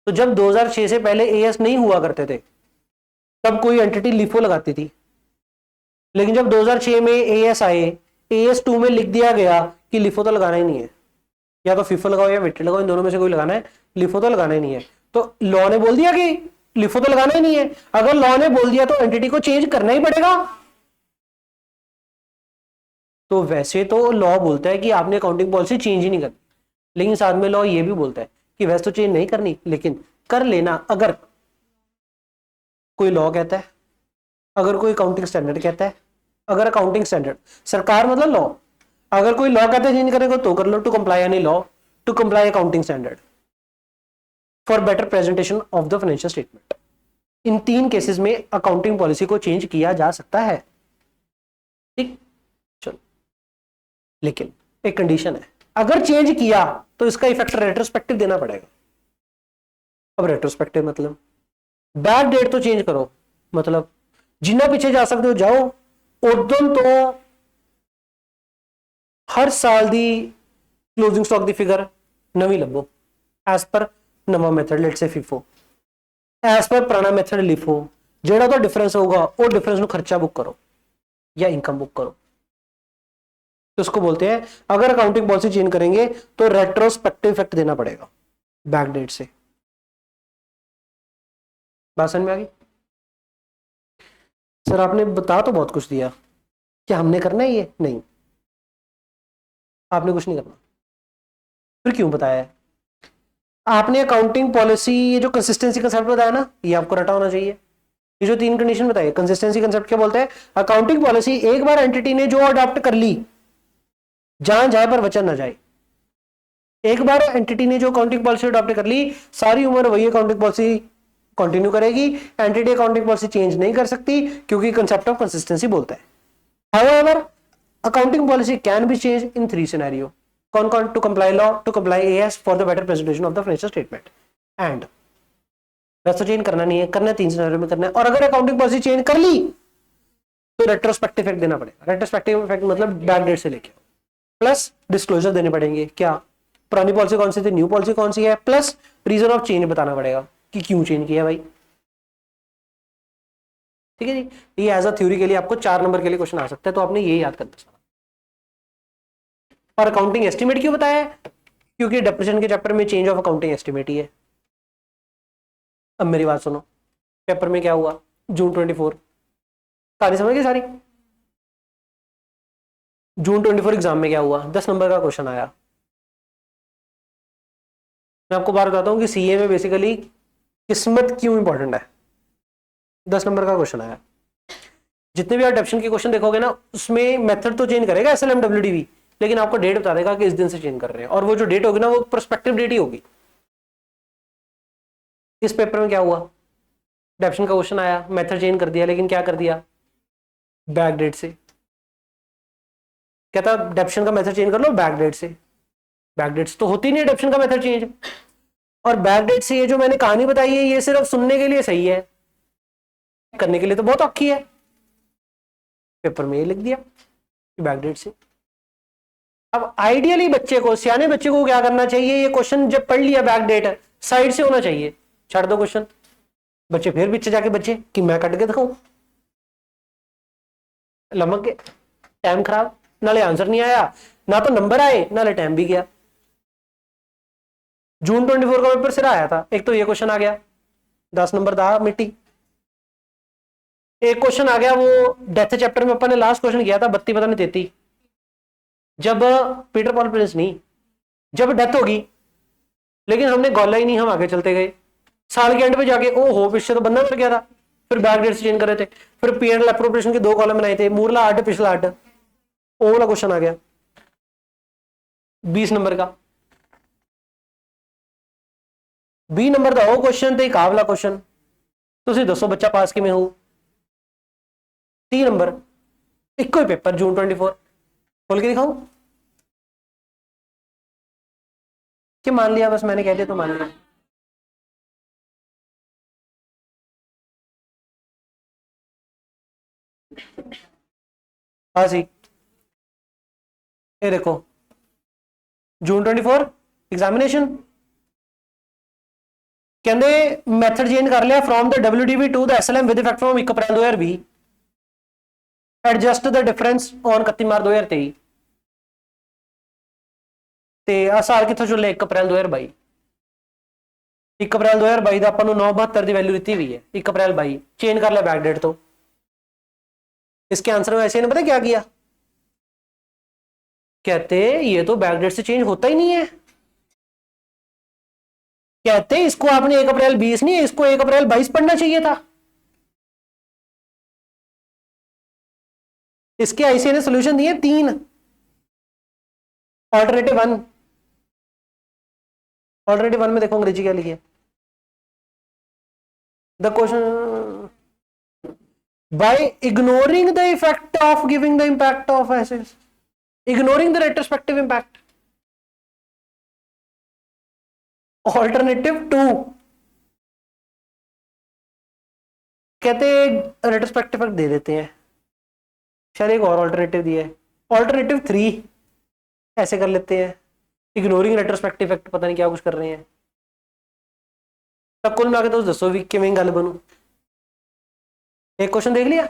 तो जब 2006 से पहले AS नहीं हुआ करते थे तब कोई एंटिटी लिफो लगाती थी। लेकिन जब 2006 में AS आए, AS2 में लिख दिया गया कि लिफो तो लगाना ही नहीं है, या तो फिफो लगाओ या वेटेड लगाओ, इन दोनों में से कोई लगाना है, लिफो तो लगाना ही नहीं है। तो लॉ ने बोल दिया कि लिफो तो लगाना ही नहीं है। अगर लॉ ने बोल दिया तो एंटिटी को चेंज करना ही पड़ेगा। तो वैसे तो लॉ बोलता है कि आपने अकाउंटिंग पॉलिसी चेंज ही नहीं करनी, लेकिन साथ में लॉ ये भी बोलता है कि वैसे तो चेंज नहीं करनी, लेकिन कर लेना अगर कोई लॉ कहता है, अगर कोई अकाउंटिंग स्टैंडर्ड कहता है। अगर अकाउंटिंग स्टैंडर्ड, सरकार मतलब लॉ, अगर कोई लॉ कहता है चेंज करेगा तो कर लो, to comply any law, to comply accounting standard for better presentation of the financial statement. इन 3 केसेस में अकाउंटिंग पॉलिसी को चेंज किया जा सकता है। ठीक, चलो, लेकिन एक कंडीशन है, अगर चेंज किया तो इसका इफेक्ट रेट्रोस्पेक्टिव देना पड़ेगा। अब रेट्रोस्पेक्टिव मतलब बैक डेट तो चेंज करो, मतलब जिन्ना पीछे जा सकते हो जाओ, उदों तो हर साल दी क्लोजिंग स्टॉक दी फिगर नवी लभो एज पर नवा मेथड, लेट से फिफो, एज पर पुराना मेथड लिफो। जेड़ा तो डिफरेंस होगा वो डिफरेंस को खर्चा बुक करो या इनकम बुक करो। तो उसको बोलते हैं अगर अकाउंटिंग पॉलिसी चेंज करेंगे तो रेट्रोस्पेक्टिव इफेक्ट देना पड़ेगा बैक डेट से। बात समझ में आ गई? सर आपने बता तो बहुत कुछ दिया, क्या हमने करना है ये? नहीं, आपने कुछ नहीं करना। फिर क्यों बताया है? आपने अकाउंटिंग पॉलिसी, ये जो कंसिस्टेंसी कंसेप्ट बताया ना, ये आपको रटा होना चाहिए। ये जो 3 कंडीशन बताई, कंसिस्टेंसी कंसेप्ट क्या बोलते हैं? अकाउंटिंग पॉलिसी एक बार एंटिटी ने जो अडॉप्ट कर ली, जहां जाए पर वचन न जाए। एक बार एंटिटी ने जो अकाउंटिंग पॉलिसी अडॉप्ट कर ली, सारी उम्र वही अकाउंटिंग पॉलिसी कंटिन्यू करेगी। एंटिटी अकाउंटिंग पॉलिसी चेंज नहीं कर सकती, क्योंकि कंसेप्ट ऑफ कंसिस्टेंसी बोलता है। However, accounting policy can be changed in 3 scenarios. कौन to comply law, to comply AS for the better presentation of the financial statement. And वैसे change करना नहीं है, करना है 3 सिनेरियो में करना है। और अगर अकाउंटिंग पॉलिसी चेंज कर ली तो रेट्रोस्पेक्टिव इफेक्ट देना पड़ेगा। रेट्रोस्पेक्टिव इफेक्ट मतलब बैक डेट से लेके, प्लस डिस्क्लोजर देने पड़ेंगे, क्या पुरानी पॉलिसी कौन सी थी, न्यू पॉलिसी कौन सी है, प्लस रीजन ऑफ चेंज बताना पड़ेगा कि क्यों चेंज किया भाई। ठीक है जी, ये एज अ थ्योरी के लिए आपको 4 नंबर के लिए क्वेश्चन आ सकता है, तो आपने ये याद करना सारा। और अकाउंटिंग एस्टिमेट क्यों बताया है? क्योंकि डेप्रिसिएशन के चैप्टर में चेंज ऑफ अकाउंटिंग एस्टिमेट ही है। अब मेरी बात सुनो, पेपर में क्या हुआ जून 24, कहानी समझ गई सारी? जून 24 एग्जाम में क्या हुआ, 10 नंबर का क्वेश्चन आया। मैं आपको बात बताता हूं कि सीए में बेसिकली किस्मत क्यों इंपॉर्टेंट है। 10 नंबर का क्वेश्चन आया। जितने भी आप डेप्शन के क्वेश्चन देखोगे ना, उसमें मेथड तो चेंज करेगा एसएलएम डब्ल्यूडीवी, लेकिन आपको डेट बता देगा कि इस दिन से चेंज कर रहे हैं, और वो जो डेट होगी ना, वो प्रोस्पेक्टिव डेट ही होगी। इस पेपर में क्या हुआ, डेप्शन का क्वेश्चन आया, मेथड चेंज कर दिया, लेकिन क्या कर दिया, बैक डेट से। कहता डेप्शन का मेथड चेंज कर लो बैक डेट से। बैक डेट्स तो होती नहीं है डेप्शन का मेथड चेंज। और बैक डेट से ये जो मैंने कहानी बताई है, ये सिर्फ सुनने के लिए सही है, करने के लिए तो बहुत औखी है। पेपर में ये लिख दिया कि बैक डेट से। अब आइडियली बच्चे को, सियाने बच्चे को क्या करना चाहिए, ये क्वेश्चन जब पढ़ लिया बैक डेट साइड से होना चाहिए, छाड़ दो क्वेश्चन। बच्चे फिर पीछे जाके बच्चे कि मैं कट के दिखाऊं, लमक के, टाइम खराब, नाले आंसर नहीं आया, ना तो नंबर आए, नाले टाइम भी गया। जून 24 का पेपर सिरा आया था, एक तो ये क्वेश्चन आ गया, 10 नंबर था मिट्टी। एक क्वेश्चन आ गया, वो डेथ चैप्टर में अपन ने लास्ट क्वेश्चन किया था, 32 पता नहीं 33, जब पीटर पॉल प्रिंस नहीं, जब डेथ होगी, लेकिन हमने गौला ही नहीं, हम आगे चलते गए। साल के एंड पे जाके ओ हो पिछले तो बंदा मर गया था, फिर बैक डेट से चेंज कर रहे थे, फिर पी एंड एप्रोप्रिएशन के 2 कॉलम बनाए थे, मूरला 8 पिछला 8, ओ वाला क्वेश्चन आ गया 20 नंबर का। 20 नंबर का वो क्वेश्चन थे, कावला क्वेश्चन, तुम दसो बच्चा पास कि मैं हूं। 3 नंबर, इको ही पेपर जून 24, खोल के दिखाऊं कि मान लिया, बस मैंने कह दिया तो मान लिया। हाँ जी, ये देखो जून 24 एग्जामिनेशन, कहते मैथड चेंज कर लिया from the WDV to the SLM with effect from 1 April 2020, adjust the difference on 31 March 2023। ਤੇ ਆ ਸਾਲ ਕਿੱਥੋਂ ਚੱਲੇ 1 ਅਪ੍ਰੈਲ 2022, 1 ਅਪ੍ਰੈਲ 2022 ਦਾ ਆਪਾਂ ਨੂੰ 972 ਦੀ वैल्यू ਦਿੱਤੀ हुई है, 1 अप्रैल 22 चेंज कर लिया बैक डेट तो। इसके आंसर में ऐसे ने पता क्या किया, कहते ये तो बैक डेट से चेंज होता ही नहीं है, कहते इसको आपने 1 अप्रैल 20 नहीं, इसको 1 अप्रैल 22 पढ़ना चाहिए था। इसके आईसीए ने सोल्यूशन दिए 3, ऑल्टरनेटिव 1, ऑल्टरनेटिव 1 में देखो अंग्रेजी क्या लिखी है, the question by ignoring the effect of giving the impact of assets, ignoring the retrospective impact, alternative 2, कहते रेट्रोस्पेक्टिव इफेक्ट दे देते हैं, शायद एक और ऑल्टरनेटिव दिया है, ऑल्टरनेटिव 3 ऐसे कर लेते हैं, इग्नोरिंग रेट्रोस्पेक्टिव इफेक्ट, पता नहीं क्या कुछ कर रहे हैं। तब कुल मिला के तो दसो भी किवें गल बनू। एक क्वेश्चन देख लिया,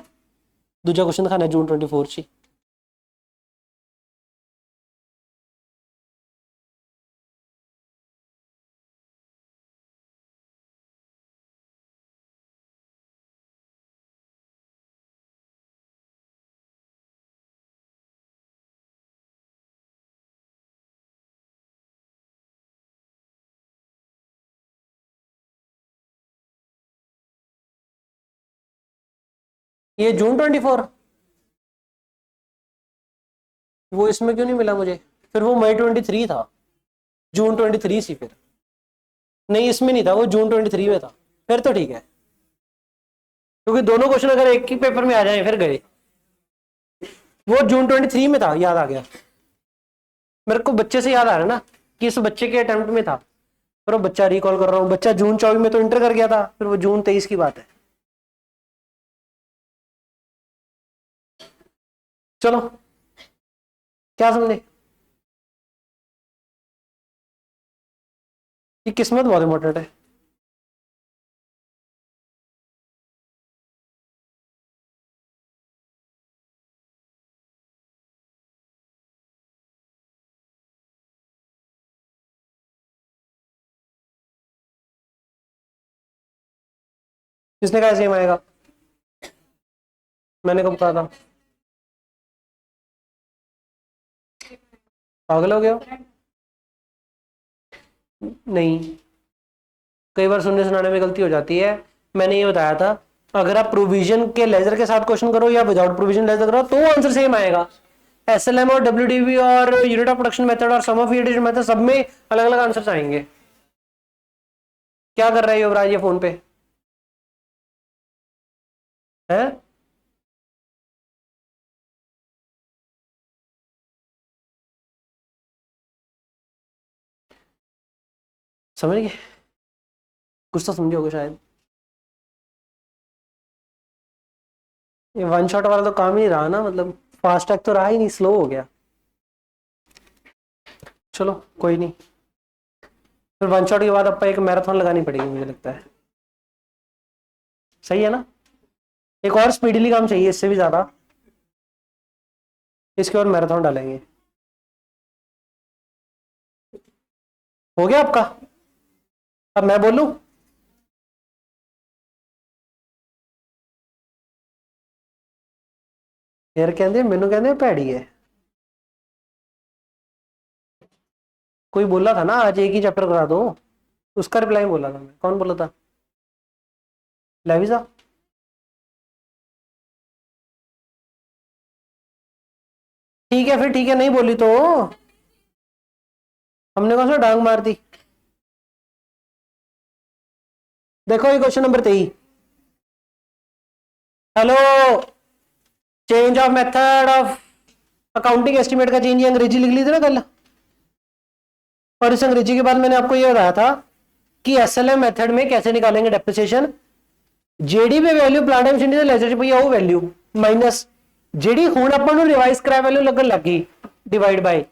दूजा क्वेश्चन दिखाना जून 24 ची। ये जून 24, वो इसमें क्यों नहीं मिला मुझे? फिर वो मई 23 था, जून 23 सी फिर। नहीं इसमें नहीं था, वो जून 23 में था। फिर तो ठीक है, क्योंकि दोनों क्वेश्चन अगर एक ही पेपर में आ जाए फिर गए। वो जून 23 में था, याद आ गया मेरे को, बच्चे से याद आ रहा है ना कि इस बच्चे के अटेम्प्ट में था। फिर वो बच्चा रिकॉल कर रहा हूँ, बच्चा जून 24 में तो इंटर कर गया था, फिर वो जून 23 की बात है। चलो, क्या समझे? ये किस्मत बहुत इंपॉर्टेंट है। किसने कहा सेम आएगा? मैंने कब कहा था? पागल हो गया हो? नहीं, कई बार सुनने सुनाने में गलती हो जाती है। मैंने ये बताया था, अगर आप प्रोविजन के लेजर के साथ क्वेश्चन करो या विदाउट प्रोविजन लेजर करो तो आंसर सेम आएगा। एसएलएम और डब्ल्यूडीबी और यूनिट ऑफ प्रोडक्शन मेथड और सम ऑफ यूनिट मेथड, सब में अलग अलग आंसर्स आएंगे। क्या कर रहा है युवराज ये फोन पे है? समझ गए? कुछ तो समझे होगे शायद। ये वन शॉट वाला तो काम ही नहीं रहा ना, मतलब फास्ट टैग तो रहा ही नहीं, स्लो हो गया। चलो कोई नहीं, फिर वन शॉट के बाद आपको एक मैराथन लगानी पड़ेगी मुझे लगता है। सही है ना? एक और स्पीडीली काम चाहिए इससे भी ज्यादा, इसके और मैराथन डालेंगे। हो गया आपका? अब मैं बोलूं? यार कहते मैनू कहते भैड़ी है। कोई बोला था ना आज एक ही चैप्टर करा दो, उसका रिप्लाई बोला था मैं। कौन बोला था? लेविसा? ठीक है फिर, ठीक है, नहीं बोली तो हमने कौन सा डांग मार दी। देखो ये question number 23। Hello, change of method of accounting estimate का चेंज अंग्रेजी लिख ली थी ना कल। और इस अंग्रेजी के बाद मैंने आपको ये बताया था कि एसएलएम मेथड में कैसे निकालेंगे डेप्रिसिएशन। जेडी पे value plant and machinery ledger च पई वो वैल्यू माइनस जेडी हुण अपन ਨੂੰ रिवाइज कराया वैल्यू लगन लगी डिवाइड बाय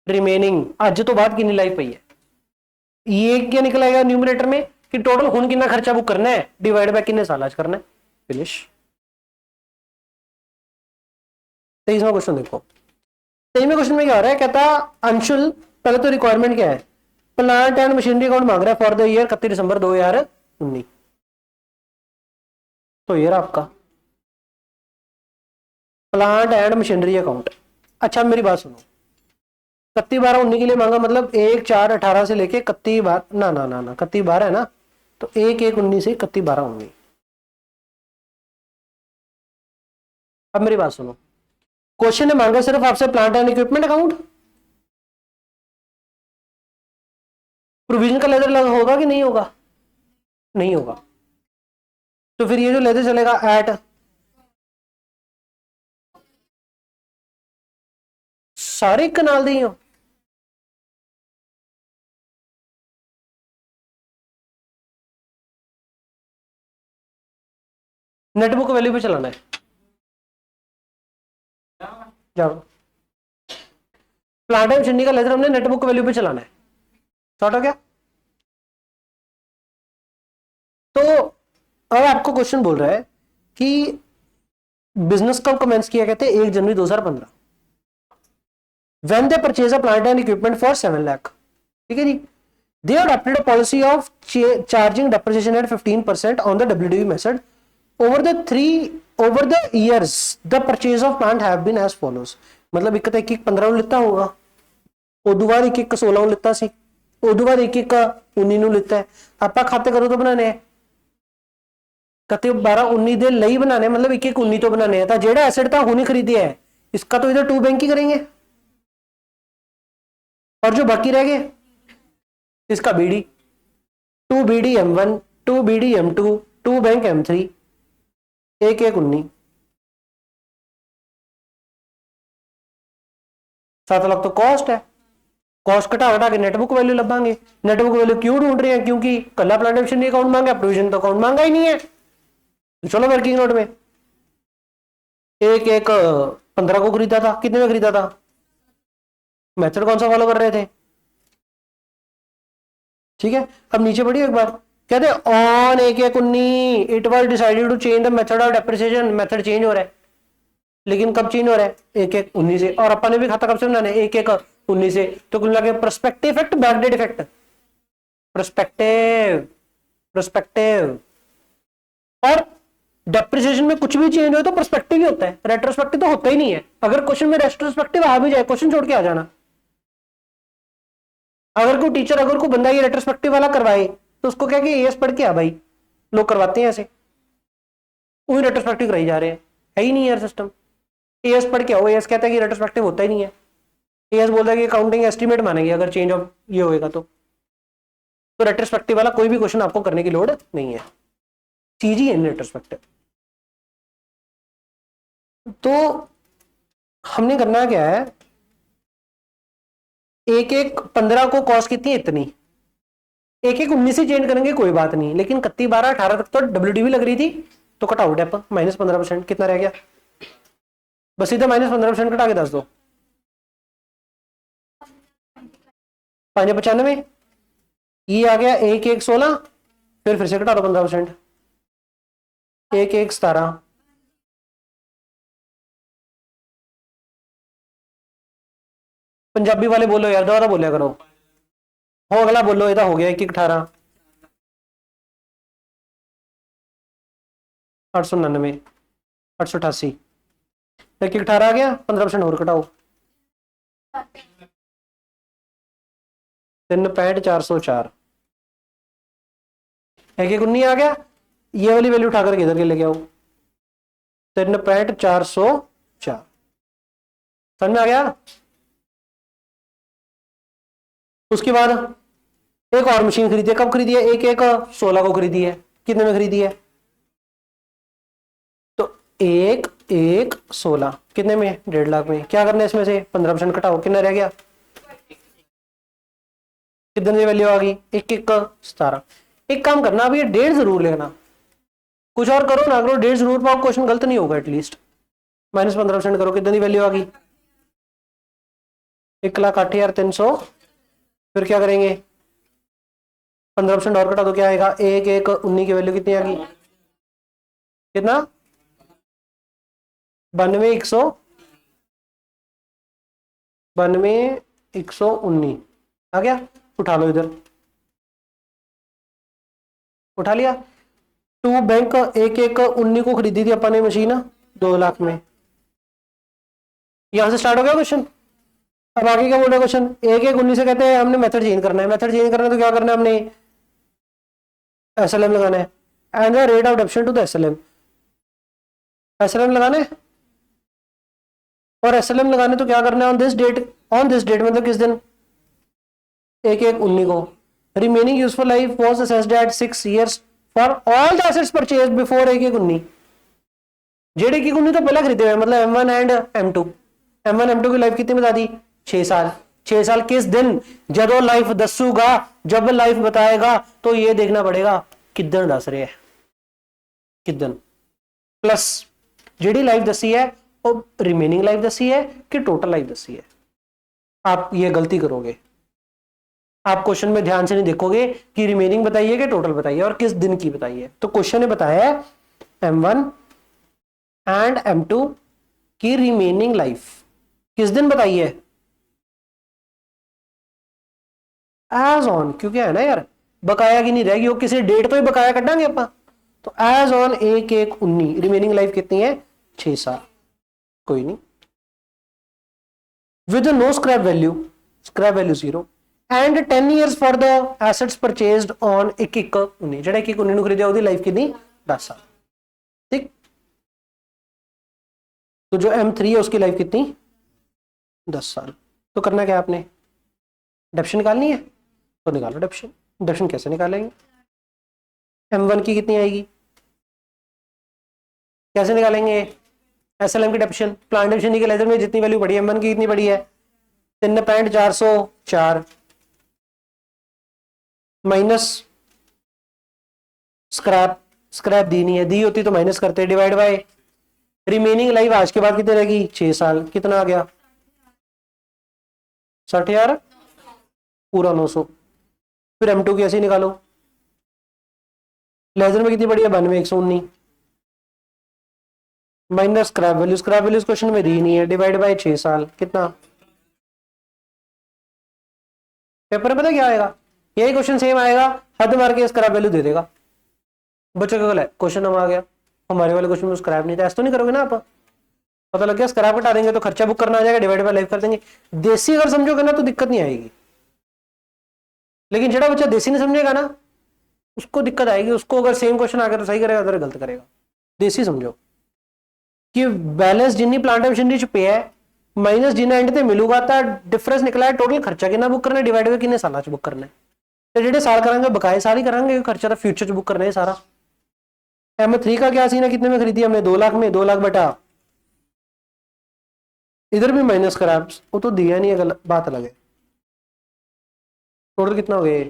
रिमेनिंग आज तो बाद कितनी लाइफ पई है। ये क्या निकलेगा न्यूमरेटर में कि टोटल हुण कितना खर्चा बुक करना है डिवाइड बाय कितने साल आज करना है। फिनिश। 23वां क्वेश्चन देखो। 23वें क्वेश्चन में क्या हो रहा है, कहता अंशुल, पहले तो रिक्वायरमेंट क्या है, प्लांट एंड मशीनरी अकाउंट मांग रहा है फॉर द ईयर 31 दिसंबर 2019। तो ये रहा आपका प्लांट एंड मशीनरी अकाउंट। अच्छा मेरी बात सुनो, 31/12/19 के लिए मांगा, मतलब 1/4/18 से लेके 31 ना ना ना ना 31/12 है ना, तो 1/1/19 से 31/12/19। अब मेरी बात सुनो, क्वेश्चन ने मांगा सिर्फ आपसे plant and equipment account, provision का लेजर लगा होगा कि नहीं होगा? नहीं होगा। तो फिर ये जो लेजर चलेगा एट सारे कनाल दी हो। नेटबुक वैल्यू पे चलाना है। जाओ, प्लांट एंड मशीनरी का लेजर हमने नेटबुक वैल्यू पे चलाना है। शॉर्ट हो गया? तो अब आपको क्वेश्चन बोल रहा है कि बिजनेस कब कमेंस किया, कहते हैं 1 जनवरी 2015। When they purchase a plant and equipment for 7 lakh, ठीक है जी, they adopted a policy of charging depreciation at 15% on the WDV method over the years the purchase of plant have been as follows। मतलब एक 15 ਨੂੰ ਲਿੱਤਾ ਹੋਊਗਾ, ਉਦੋਂ ਬਾਅਦ 16 ਨੂੰ ਲਿੱਤਾ ਸੀ, ਉਦੋਂ ਬਾਅਦ 19 ਨੂੰ ਲਿੱਤਾ ਹੈ। ਆਪਾਂ ਖਾਤੇ ਕਦੋਂ ਤੋਂ ਬਣਾਣੇ ਹੈ? 31 12 19 ਦੇ ਲਈ ਬਣਾने मतलब 1 1 19 तो बनाने हैं। जेड़ा एसेट था हुने खरीदे है इसका तो इधर टू बैंक ही करेंगे और जो बाकी रह गए इसका BD 2 BD M1 2 BD M2 2 bank M3 1 1 19 7 lakh तो कॉस्ट है। कॉस्ट घटा घटा के नेटबुक वैल्यू लभांगे। नेटबुक वैल्यू क्यों ढूंढ रहे हैं क्योंकि कला प्लांट मशीनरी अकाउंट मांगा प्रोविजन तो अकाउंट मांगा ही नहीं है। तो चलो वर्किंग नोट में 1 1 15 को खरीदा था कितने में खरीदा था मेथड कौन सा फॉलो कर रहे थे ठीक है। अब नीचे बढ़िए एक बार कहते on 1 1 19 it was decided to change the method of depreciation. Method change हो रहा है लेकिन कब चेंज हो रहा है 1 1 19 से और अपन ने भी खाता कब से बनाना है 1 1 19 से। तो कुल मिला के prospective effect backdate effect prospective और डेप्रिसिएशन में कुछ भी चेंज हो तो प्रोस्पेक्टिव ही होता है रेट्रोस्पेक्टिव तो होता ही नहीं है। अगर क्वेश्चन में रेट्रोस्पेक्टिव आ भी जाए क्वेश्चन छोड़ के आ जाना। अगर कोई टीचर अगर कोई बंदा ये रेट्रोस्पेक्टिव वाला करवाए तो उसको क्या कि एएस पढ़ के आ भाई लोग करवाते हैं ऐसे वही रेट्रोस्पेक्टिव कराई जा रहे हैं है ही नहीं यार सिस्टम। एएस पढ़ के आओ एएस कहता है कि रेट्रोस्पेक्टिव होता ही नहीं है। एएस बोलता है कि अकाउंटिंग एस्टिमेट मानेंगे अगर चेंज ऑफ ये होएगा तो रेट्रोस्पेक्टिव वाला कोई भी क्वेश्चन आपको करने की लोड़ नहीं है चीज ही है रेट्रोस्पेक्टिव। तो हमने करना क्या है 1 1 15 को कॉस्ट कितनी है इतनी 1 1 19 से चेंज करेंगे कोई बात नहीं लेकिन 31 12 18 तक तो WDV लग रही थी तो कट आउट है -15% कितना रह गया बस सीधा -15% कटा के दस दो 595 ये आ गया 1 1 16 फिर से घटा दो 15% 1 1 17 पंजाबी वाले बोलो यार दोबारा बोलिया करो हो अगला बोलो ये हो गया 1 1 18 899 888 1 1 18 आ गया 15% और घटाओ 3.404 1 1 19 आ गया ये वाली वैल्यू उठाकर इधर के लेके आओ 3.404 समझ में आ गया। उसके बाद एक और मशीन खरीदी है कब खरीदी है 1 1 16 को खरीदी है कितने में खरीदी है तो 1 1 16 कितने में 1.5 लाख में क्या करना है इसमें से 15% घटाओ कितना रह गया कितने वैल्यू आ गई 1 1 17। एक काम करना अभी ये 1.5 जरूर लिखना कुछ और करो ना करो 1.5 जरूर पाओ क्वेश्चन गलत नहीं होगा एटलीस्ट -15% करो कितनी वैल्यू आ गई 1,08,300 फिर क्या करेंगे 15% और घटा दो क्या आएगा 1 1 19 की वैल्यू कितनी आ गई कितना 92,119 आ गया उठा लो इधर उठा लिया। 2 बैंक 1 1 19 को खरीदी थी अपन ने मशीन 2 लाख में यहां से स्टार्ट हो गया क्वेश्चन। अब आगे क्या बोल रहा है क्वेश्चन 1 1 19 से कहते हैं हमने मेथड चेंज करना है मेथड चेंज करना है तो क्या करना है हमने SLM लगाना है and the rate of depreciation to the SLM लगाना है और SLM लगाने तो क्या करना है ऑन दिस डेट मतलब किस दिन 1 1 19 को remaining useful life was assessed at 6 years for all the assets purchased before 1 1 19 जेडे की 19 तो पहले खरीदे हुए मतलब M1 एंड M2 M2 की लाइफ कितनी बता दी 6 साल 6 साल किस दिन जब लाइफ दसूगा जब लाइफ बताएगा तो ये देखना पड़ेगा किदन दस रहे हैं किदन प्लस जेडी लाइफ दसी है वो रिमेनिंग लाइफ दसी है कि टोटल लाइफ दसी है। आप ये गलती करोगे आप क्वेश्चन में ध्यान से नहीं देखोगे कि रिमेनिंग बताइए कि टोटल बताइए और किस दिन की बताइए। तो क्वेश्चन ने बताया है M1 एंड M2 की रिमेनिंग लाइफ किस दिन बताइए एज ऑन क्योंकि है ना यार बकाया की नहीं रहेगी वो किसी डेट तो ही बकाया कटांगे अपना तो एज ऑन 1 1 19 रिमेनिंग लाइफ कितनी है 6 साल कोई नहीं with no scrap value 0 and 10 years for the assets purchased on 1 1 19 जेड़ा 1 1 19 खरीदे ਉਹਦੀ लाइफ कितनी 10 साल तो जो M3 है उसकी लाइफ कितनी, 10 साल। तो करना क्या आपने, डेप्शन निकालनी है तो निकालो डेप्शन। डेप्शन कैसे निकालेंगे, M1 की कितनी आएगी, कैसे निकालेंगे, SLM की डेप्शन, प्लांट डेप्शन के लेजर में जितनी वैल्यू बढ़ी है M1 की कितनी बढ़ी है 3.404 माइनस स्क्रैप, स्क्रैप दी नहीं है, दी होती तो माइनस करते, डिवाइड बाय रिमेनिंग लाइफ आज के बाद कितनी रहेगी 6 साल, कितना आ गया 60,000 पूरा 900। फिर M2 की ऐसे निकालो, लेजर में कितनी बढ़ी है 92 119 minus scrap value, scrap value question में दी नहीं है, डिवाइड बाय 6 साल, कितना, पेपर में पता क्या आएगा, यही क्वेश्चन सेम आएगा, हद मार के स्क्रैप वैल्यू दे देगा। बच्चों का क्वेश्चन हम आ गया, हमारे वाले क्वेश्चन में स्क्रैप नहीं था, ऐसा तो नहीं करोगे ना आप, पता लग गया स्क्रैप हटा देंगे तो खर्चा बुक करना आ जाएगा, डिवाइड बाय लाइफ कर देंगे। देसी अगर समझोगे ना तो दिक्कत नहीं आएगी, लेकिन जेड़ा बच्चा देसी नहीं समझेगा ना उसको दिक्कत आएगी, उसको अगर सेम क्वेश्चन आकर तो सही करेगा अगर गलत करेगा। देसी समझो कि बैलेंस जिन्नी प्लांट मशीनरी च पे है माइनस जिन्ना एंड ते मिलूगा तो डिफरेंस निकला है, टोटल खर्चा कितना बुक करना है डिवाइड बाय किन्ने साल च बुक करना है, तो जेडे साल करांगे बकाए साल ही करांगे, खर्चा तो फ्यूचर च बुक करना है सारा। M3 का क्या सीन है, कितने में खरीदी हमने 2 लाख में, 2 लाख बटा इधर भी माइनस करा, वो तो दिया नहीं है, बात अलग है। टोटल कितना हो गया,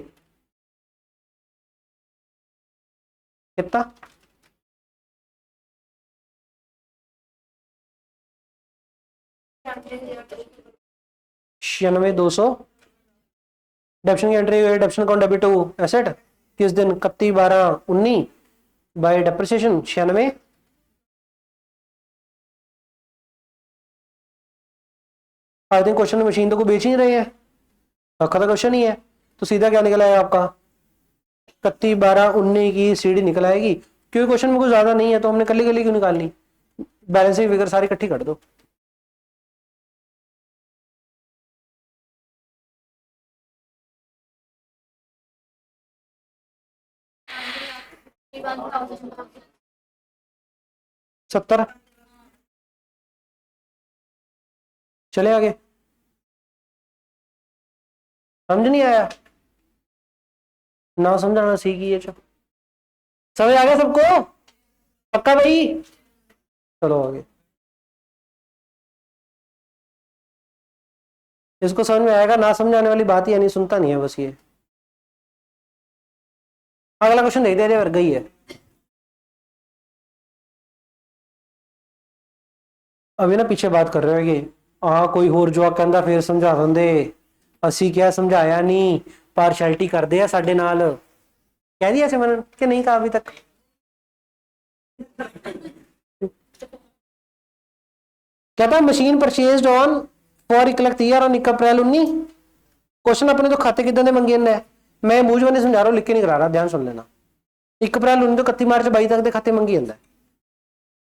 कितना 96,200, डेप्शन की एंट्री हुई, depreciation account debit to asset किस दिन 31/12/19 by depreciation 96। I think question machine तो को बेच ही नहीं रहे हैं, रखा था क्वेश्चन ही है, तो सीधा क्या निकल आएगा आपका 31/12/19 की सीडी निकल आएगी, क्योंकि क्वेश्चन में कुछ ज्यादा नहीं है तो हमने कली कली क्यों निकालनी, बैलेंसिंग फिगर सारी इकट्ठी कर दो। सत्तर, चले आगे, समझ नहीं आया ना, समझाना सीखिए, समझ आ गया सबको, पक्का भाई, चलो आगे। इसको समझ में आएगा, ना समझाने वाली बात ही यानी सुनता नहीं है बस ये। अगला क्वेश्चन नहीं दे वर्ग ही है, अभी ना पीछे बात कर रहे हो कि कोई होर जवाब कहता फिर समझा देंगे, असी क्या समझाया नहीं, पार्शैलिटी करते हैं साडे नाल, कह दिया सिमरन कि नहीं कहा अभी तक, कहता मशीन परचेज्ड ऑन फॉर 1,30,000 और 1 अप्रैल 19, क्वेश्चन अपने तो खाते कितने मंगे ने, मैं मूझ बने समझा रहा हूँ, लिख के नहीं करा रहा, ध्यान सुन लेना। 1 अप्रैल 19 तो 31 मार्च 22 तक के खाते मंगी जाता है,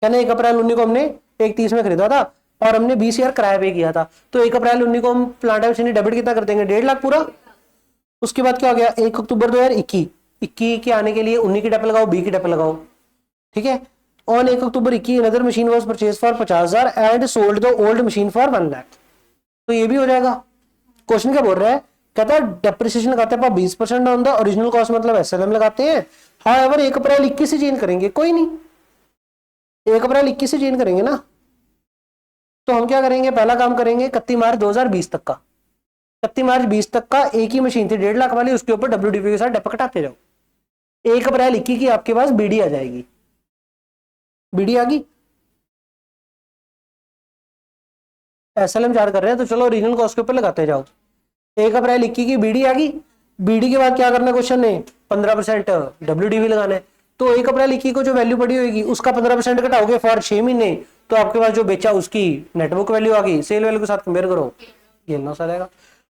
कहने 1 अप्रैल 19 को हमने 1,30 में खरीदा था और हमने 20,000 किराया पे किया था, तो 1 अप्रैल 19 को हम प्लांट मशीनरी डेबिट कितना कर देंगे 1.5 लाख पूरा। उसके बाद क्या हो गया 1 अक्टूबर 2021 के आने के लिए 19 की डेप लगाओ, 20 की डेप लगाओ, ठीक है। On 1 October 21 another machine was purchase for 50,000 and sold the old machine for 1 lakh, तो ये भी हो जाएगा। क्वेश्चन क्या बोल रहा है, कहता है डेप्रिसिएशन लगाते हैं 20% ऑन द ओरिजिनल कॉस्ट, मतलब SLM लगाते हैं, हाउएवर 1 अप्रैल 21 से चेंज करेंगे, कोई नहीं 1 अप्रैल 21 से चेंज करेंगे ना, तो हम क्या करेंगे, पहला काम करेंगे 31 मार्च 2020 तक का, 31 मार्च 20 तक का एक ही मशीन थी 1.5 लाख वाली, उसके ऊपर WDV के साथ डेप कटाते जाओ, 1 अप्रैल 21 की आपके पास BD आ जाएगी, BD आ गई, SLM चार्ज कर रहे हैं तो चलो ओरिजिनल कॉस्ट के ऊपर लगाते जाओ, 1 अप्रैल 21 की BD आ गई, BD के बाद क्या करना है क्वेश्चन ने 15% WDV लगाना है, तो 1 अप्रैल 21 को जो वैल्यू पड़ी होगी उसका 15% घटाओगे फॉर 6 महीने, तो आपके पास जो बेचा उसकी नेटबुक वैल्यू आ गई, सेल वैल्यू के साथ कंपेयर करो, ये ना सा रहेगा।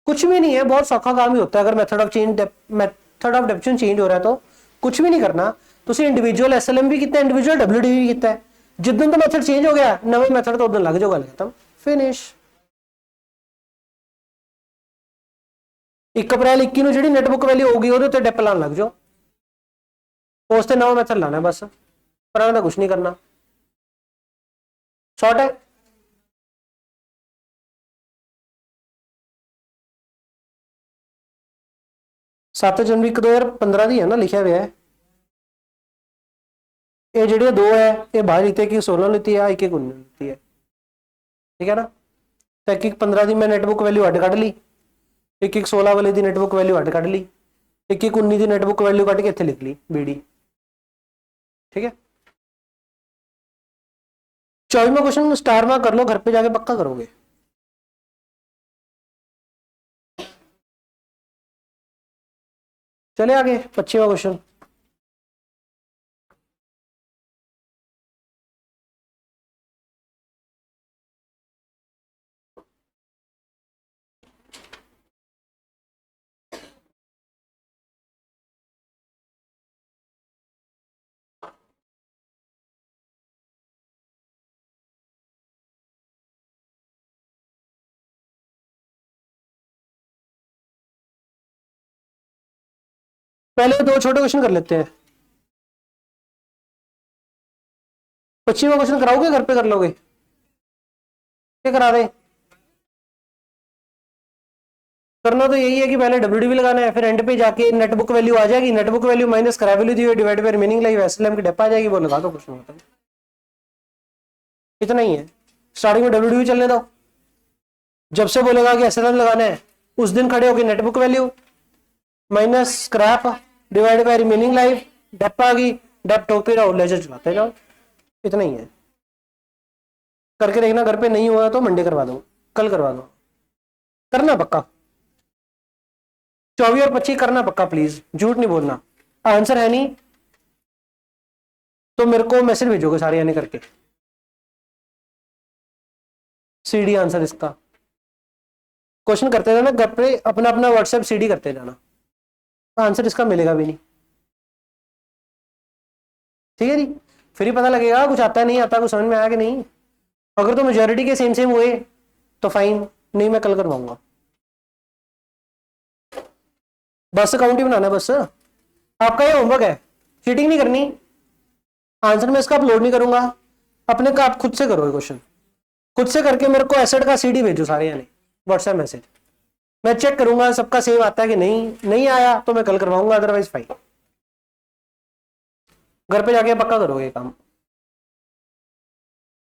कुछ भी नहीं है, बहुत सौखा काम ही होता है, अगर मेथड ऑफ डेप्शन चेंज हो रहा है तो कुछ भी नहीं करना, तो इंडिविजुअल SLM भी कितना है, इंडिविजुअल WDV भी कितना है, जितने तो मेथड चेंज हो गया नवे मेथड तो उधर लग जाओगा, खत्म फिनिश। 1 अप्रैल 21 ਨੂੰ ਜਿਹੜੀ ਨੈਟਬੁੱਕ ਵੈਲਿਊ ਹੋਊਗੀ ਉਹਦੇ ਉੱਤੇ ਡਿਪ ਲਾਣ ਲੱਗ ਜਾਓ, ਉਸ ਤੇ ਨਵਾਂ ਮੈਥਡ ਲਾਣਾ ਬਸ, ਪਰ ਇਹਦਾ ਕੁਝ ਨਹੀਂ ਕਰਨਾ, शॉर्ट है। 7 जनवरी 2015 दी है ना लिखा हुआ है। ये जेडे दो है ये बाहर लीते कि 16 लीती है, एक 19 लीती है, ठीक है ना। तो एक 15 की मैं नेटबुक वैल्यू अड कढ़ ली, एक 16 वाले की नेटबुक वैल्यू अड कढ़ ली, एक 19 की नेटबुक वैल्यू कट के इत्थे लिख ली BD, ठीक है। 24वां क्वेश्चन स्टार मार्क कर लो, घर पे जाके पक्का करोगे। चले आगे 25वां क्वेश्चन। पहले दो छोटे क्वेश्चन कर लेते हैं। 25वां क्वेश्चन कराओगे घर पे कर लोगे, क्या करा दे। करना तो यही है कि पहले WDV लगाना है, फिर एंड पे जाके नेटबुक वैल्यू आ जाएगी, net book value minus scrap value दी हुई divide by remaining life SLM की डेप आ जाएगी, वो लगा दो, कुछ नहीं होता। इतना ही है। स्टार्टिंग में WDV चलने दो, जब से बोलेगा कि SLM लगाना है उस दिन खड़े होकर net book value minus scrap divide by remaining life, dep आ गई, डेप ठोकते रहो, लेजर चलाते जाओ, इतना ही है। करके देखना, घर पे नहीं हुआ तो मंडे करवा दो, कल करवा दो, करना पक्का। 24 और 25 करना पक्का, प्लीज झूठ नहीं बोलना। आंसर है नहीं तो मेरे को मैसेज भेजोगे सारे यानी करके, CD आंसर इसका। क्वेश्चन करते जाना घर पे, अपना अपना व्हाट्सएप CD करते जाना, आंसर इसका मिलेगा भी नहीं, ठीक है जी। फिर ही पता लगेगा कुछ आता नहीं आता, कुछ समझ में आया कि नहीं। अगर तो मेजोरिटी के सेम सेम हुए तो फाइन, नहीं मैं कल करवाऊंगा। बस अकाउंट ही बनाना है, बस आपका ये होमवर्क है, चीटिंग नहीं करनी। आंसर में इसका अपलोड नहीं करूंगा, अपने का आप खुद से करोगे क्वेश्चन, खुद से करके मेरे को एसेट का CD भेजो सारे यानी व्हाट्सएप मैसेज, मैं चेक करूंगा सबका सेम आता है कि नहीं आया तो मैं कल करवाऊंगा, अदरवाइज फाइन। घर पे जाके पक्का करोगे काम।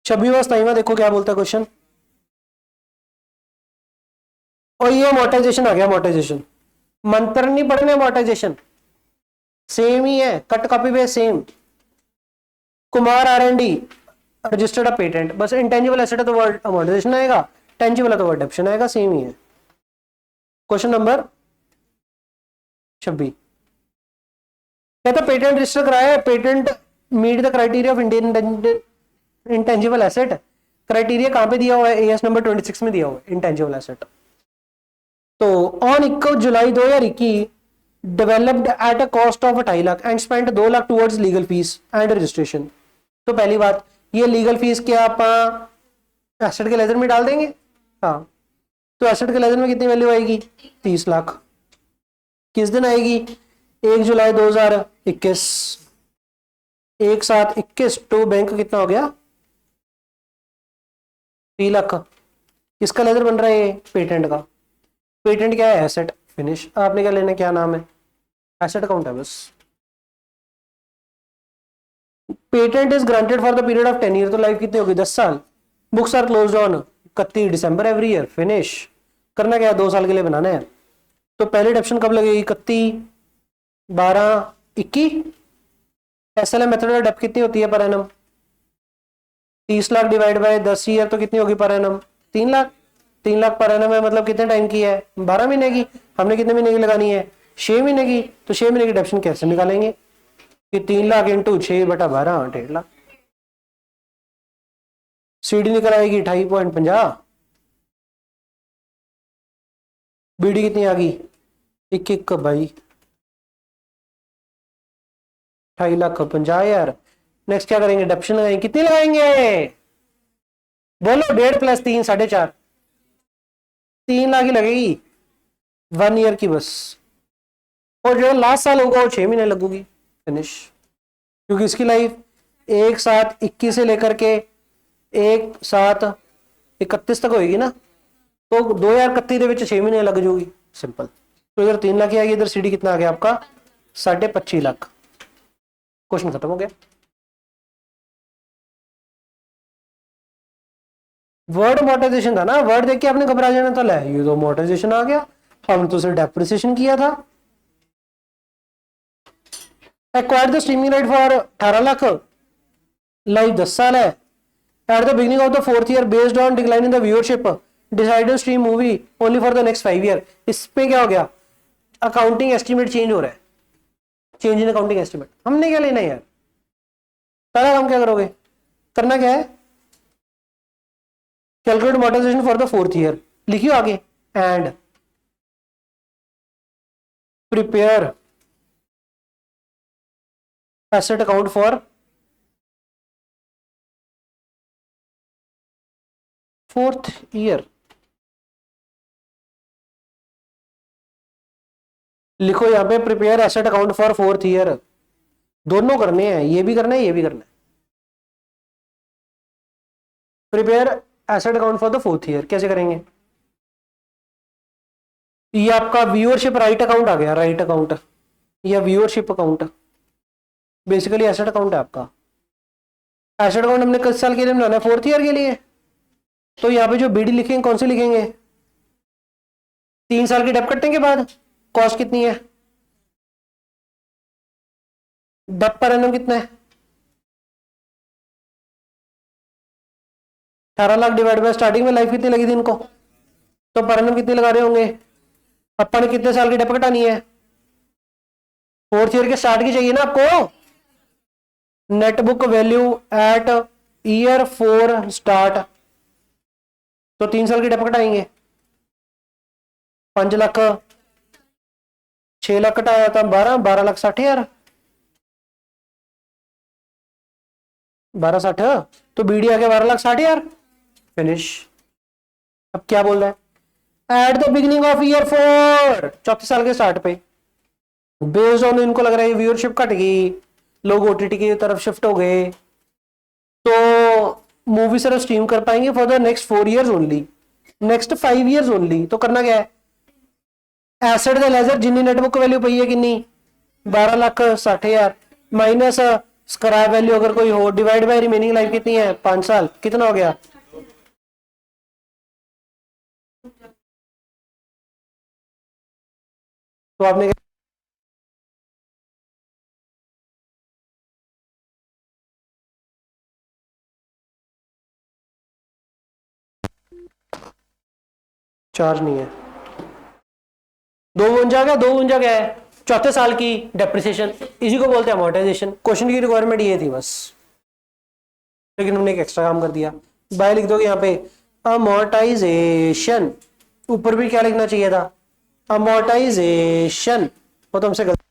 26वां 27वां देखो क्या बोलता है क्वेश्चन। और ये अमोर्टाइजेशन आ गया, अमोर्टाइजेशन मंत्र नहीं पढ़ने, अमोर्टाइजेशन सेम ही है, कट कॉपी पे same. Kumar R&D registered a patent, बस इंटेंजिबल एसेट है तो वर्ड अमोर्टाइजेशन आएगा, टेंजिबल है तो वर्ड डेप्शन आएगा, सेम ही है। क्वेश्चन नंबर 26 कहता पेटेंट रजिस्टर कराया है, patent meet the criteria of intangible asset. Criteria कहां पे दिया हुआ है, AS नंबर 26 में दिया हुआ है, इंटेंजिबल एसेट। तो on 21 July 2021 developed at a cost of 2.5 lakh and spent 2 lakh towards legal fees and registration. तो पहली बात, ये लीगल फीस क्या आप एसेट के लेजर में डाल देंगे, हाँ। तो एसेट के लेजर में कितनी वैल्यू आएगी, 30 लाख। किस दिन आएगी, 1 जुलाई 2021। 1/7/21 तो बैंक कितना हो गया, 3 लाख। किसका लेजर बन रहा है, पेटेंट का। पेटेंट क्या है, एसेट। फिनिश। आपने क्या लेना, क्या नाम है, एसेट अकाउंट है बस। Patent is granted for the period of 10 year, तो लाइफ कितनी होगी, 10 साल। Books are closed on 31 December every year. Finish. करना क्या है, 2 साल के लिए बनाना है। तो पहली डेप्शन कब लगेगी, 31/12/21। SLM मेथड में डेप कितनी होती है per annum, 30 lakh divide by 10 year तो कितनी होगी per annum, 3 lakh. 3 lakh per annum है, मतलब कितने टाइम की है, 12 महीने की। हमने कितने महीने की लगानी है, 6 महीने की। तो 6 महीने की डेप्शन कैसे निकालेंगे कि 3 लाख इंटू 6/12 1.5 लाख। CD निकल आएगी 28.50। BD कितनी आ गई, 1/1 2.5 लाख 50,000। नेक्स्ट क्या करेंगे, डेप्शन लगाएंगे, कितनी लगाएंगे बोलो, 1.5 + 3 4.5, 3 लाख ही लगेगी 1 ईयर की बस। और जो लास्ट साल होगा वो 6 महीने लगेगी। फिनिश। क्योंकि इसकी लाइफ 1/7/21 से लेकर के 1/7/31 तक होगी ना, तो 2031 ਦੇ ਵਿੱਚ 6 महीने लग जाऊगी, सिंपल। तो इधर 3 लाख ही आएगी, इधर सीडी कितना आ गया आपका 25.5 लाख। क्वेश्चन खत्म हो गया। वर्ड मोनेटाइजेशन था ना, वर्ड देख के आपने घबरा जाना था, ले ये तो मोनेटाइजेशन आ गया, हमने तो सिर्फ डेप्रिसिएशन किया था। Acquired the streaming right for 18 lakh, live 10 साल है। At the beginning of the 4th year based on decline in the viewership decided stream movie only for the next 5 year. इसमें क्या हो गया, अकाउंटिंग एस्टिमेट चेंज हो रहा है, चेंज इन अकाउंटिंग एस्टिमेट। हमने क्या लेना है यार, पहला काम क्या करोगे, करना क्या है, calculate monetization for the 4th year, लिखियो आगे, and prepare asset account for 4th year. लिखो यहां पे prepare asset account for 4th year, दोनों करने हैं, ये भी करना है ये भी करना है। Prepare asset account for the 4th year कैसे करेंगे, ये आपका व्यूअरशिप राइट अकाउंट आ गया, राइट अकाउंट या viewership account, basically asset account है आपका। एसेट अकाउंट हमने किस साल के लिए बनाना है, 4th ईयर के लिए। तो यहाँ पे जो बीडी लिखेंगे कौन से लिखेंगे, 3 साल की डेप कटने के बाद। कॉस्ट कितनी है, डेप पर एनम कितना है, 18 लाख डिवाइड बाय स्टार्टिंग में लाइफ कितनी लगी थी इनको, तो पर एनम कितने लगा रहे होंगे, अपन कितने साल की डेप कटानी है, 4th ईयर के स्टार्ट की चाहिए ना आपको। Net book value at year 4 start, तो 3 साल की डेप कटाएंगे, 5 लाख 6 लाख कटाया था, 12 लाख 60,000, 12,60, तो बीडी आ गया 12,60,000, फिनिश। अब क्या बोल रहा है, at the beginning of year 4, चौथे साल के स्टार्ट पे, बेस्ड ऑन इनको लग रहा है व्यूअरशिप घट गई, लोग ओटीटी की तरफ शिफ्ट हो गए, तो मूवी सिर्फ स्ट्रीम कर पाएंगे for the next 4 years only, next 5 years only. तो करना क्या है, एसेट द लेजर जिन्नी नेटबुक वैल्यू पई है किन्नी 12,60,000 माइनस स्क्रैप वैल्यू अगर कोई हो, डिवाइड बाय रिमेनिंग लाइफ कितनी है 5 साल, कितना हो गया, तो आपने चार्ज नहीं है, 252 क्या 252 क्या है, चौथे साल की डेप्रिसिएशन, इसी को बोलते हैं अमोर्टाइजेशन। क्वेश्चन की रिक्वायरमेंट ये थी बस, लेकिन हमने एक एक्स्ट्रा काम कर दिया, बाय लिख दोगे यहाँ पे अमोर्टाइजेशन, ऊपर भी क्या लिखना चाहिए था, अमोर्टाइजेशन, वो तो हमसे गलती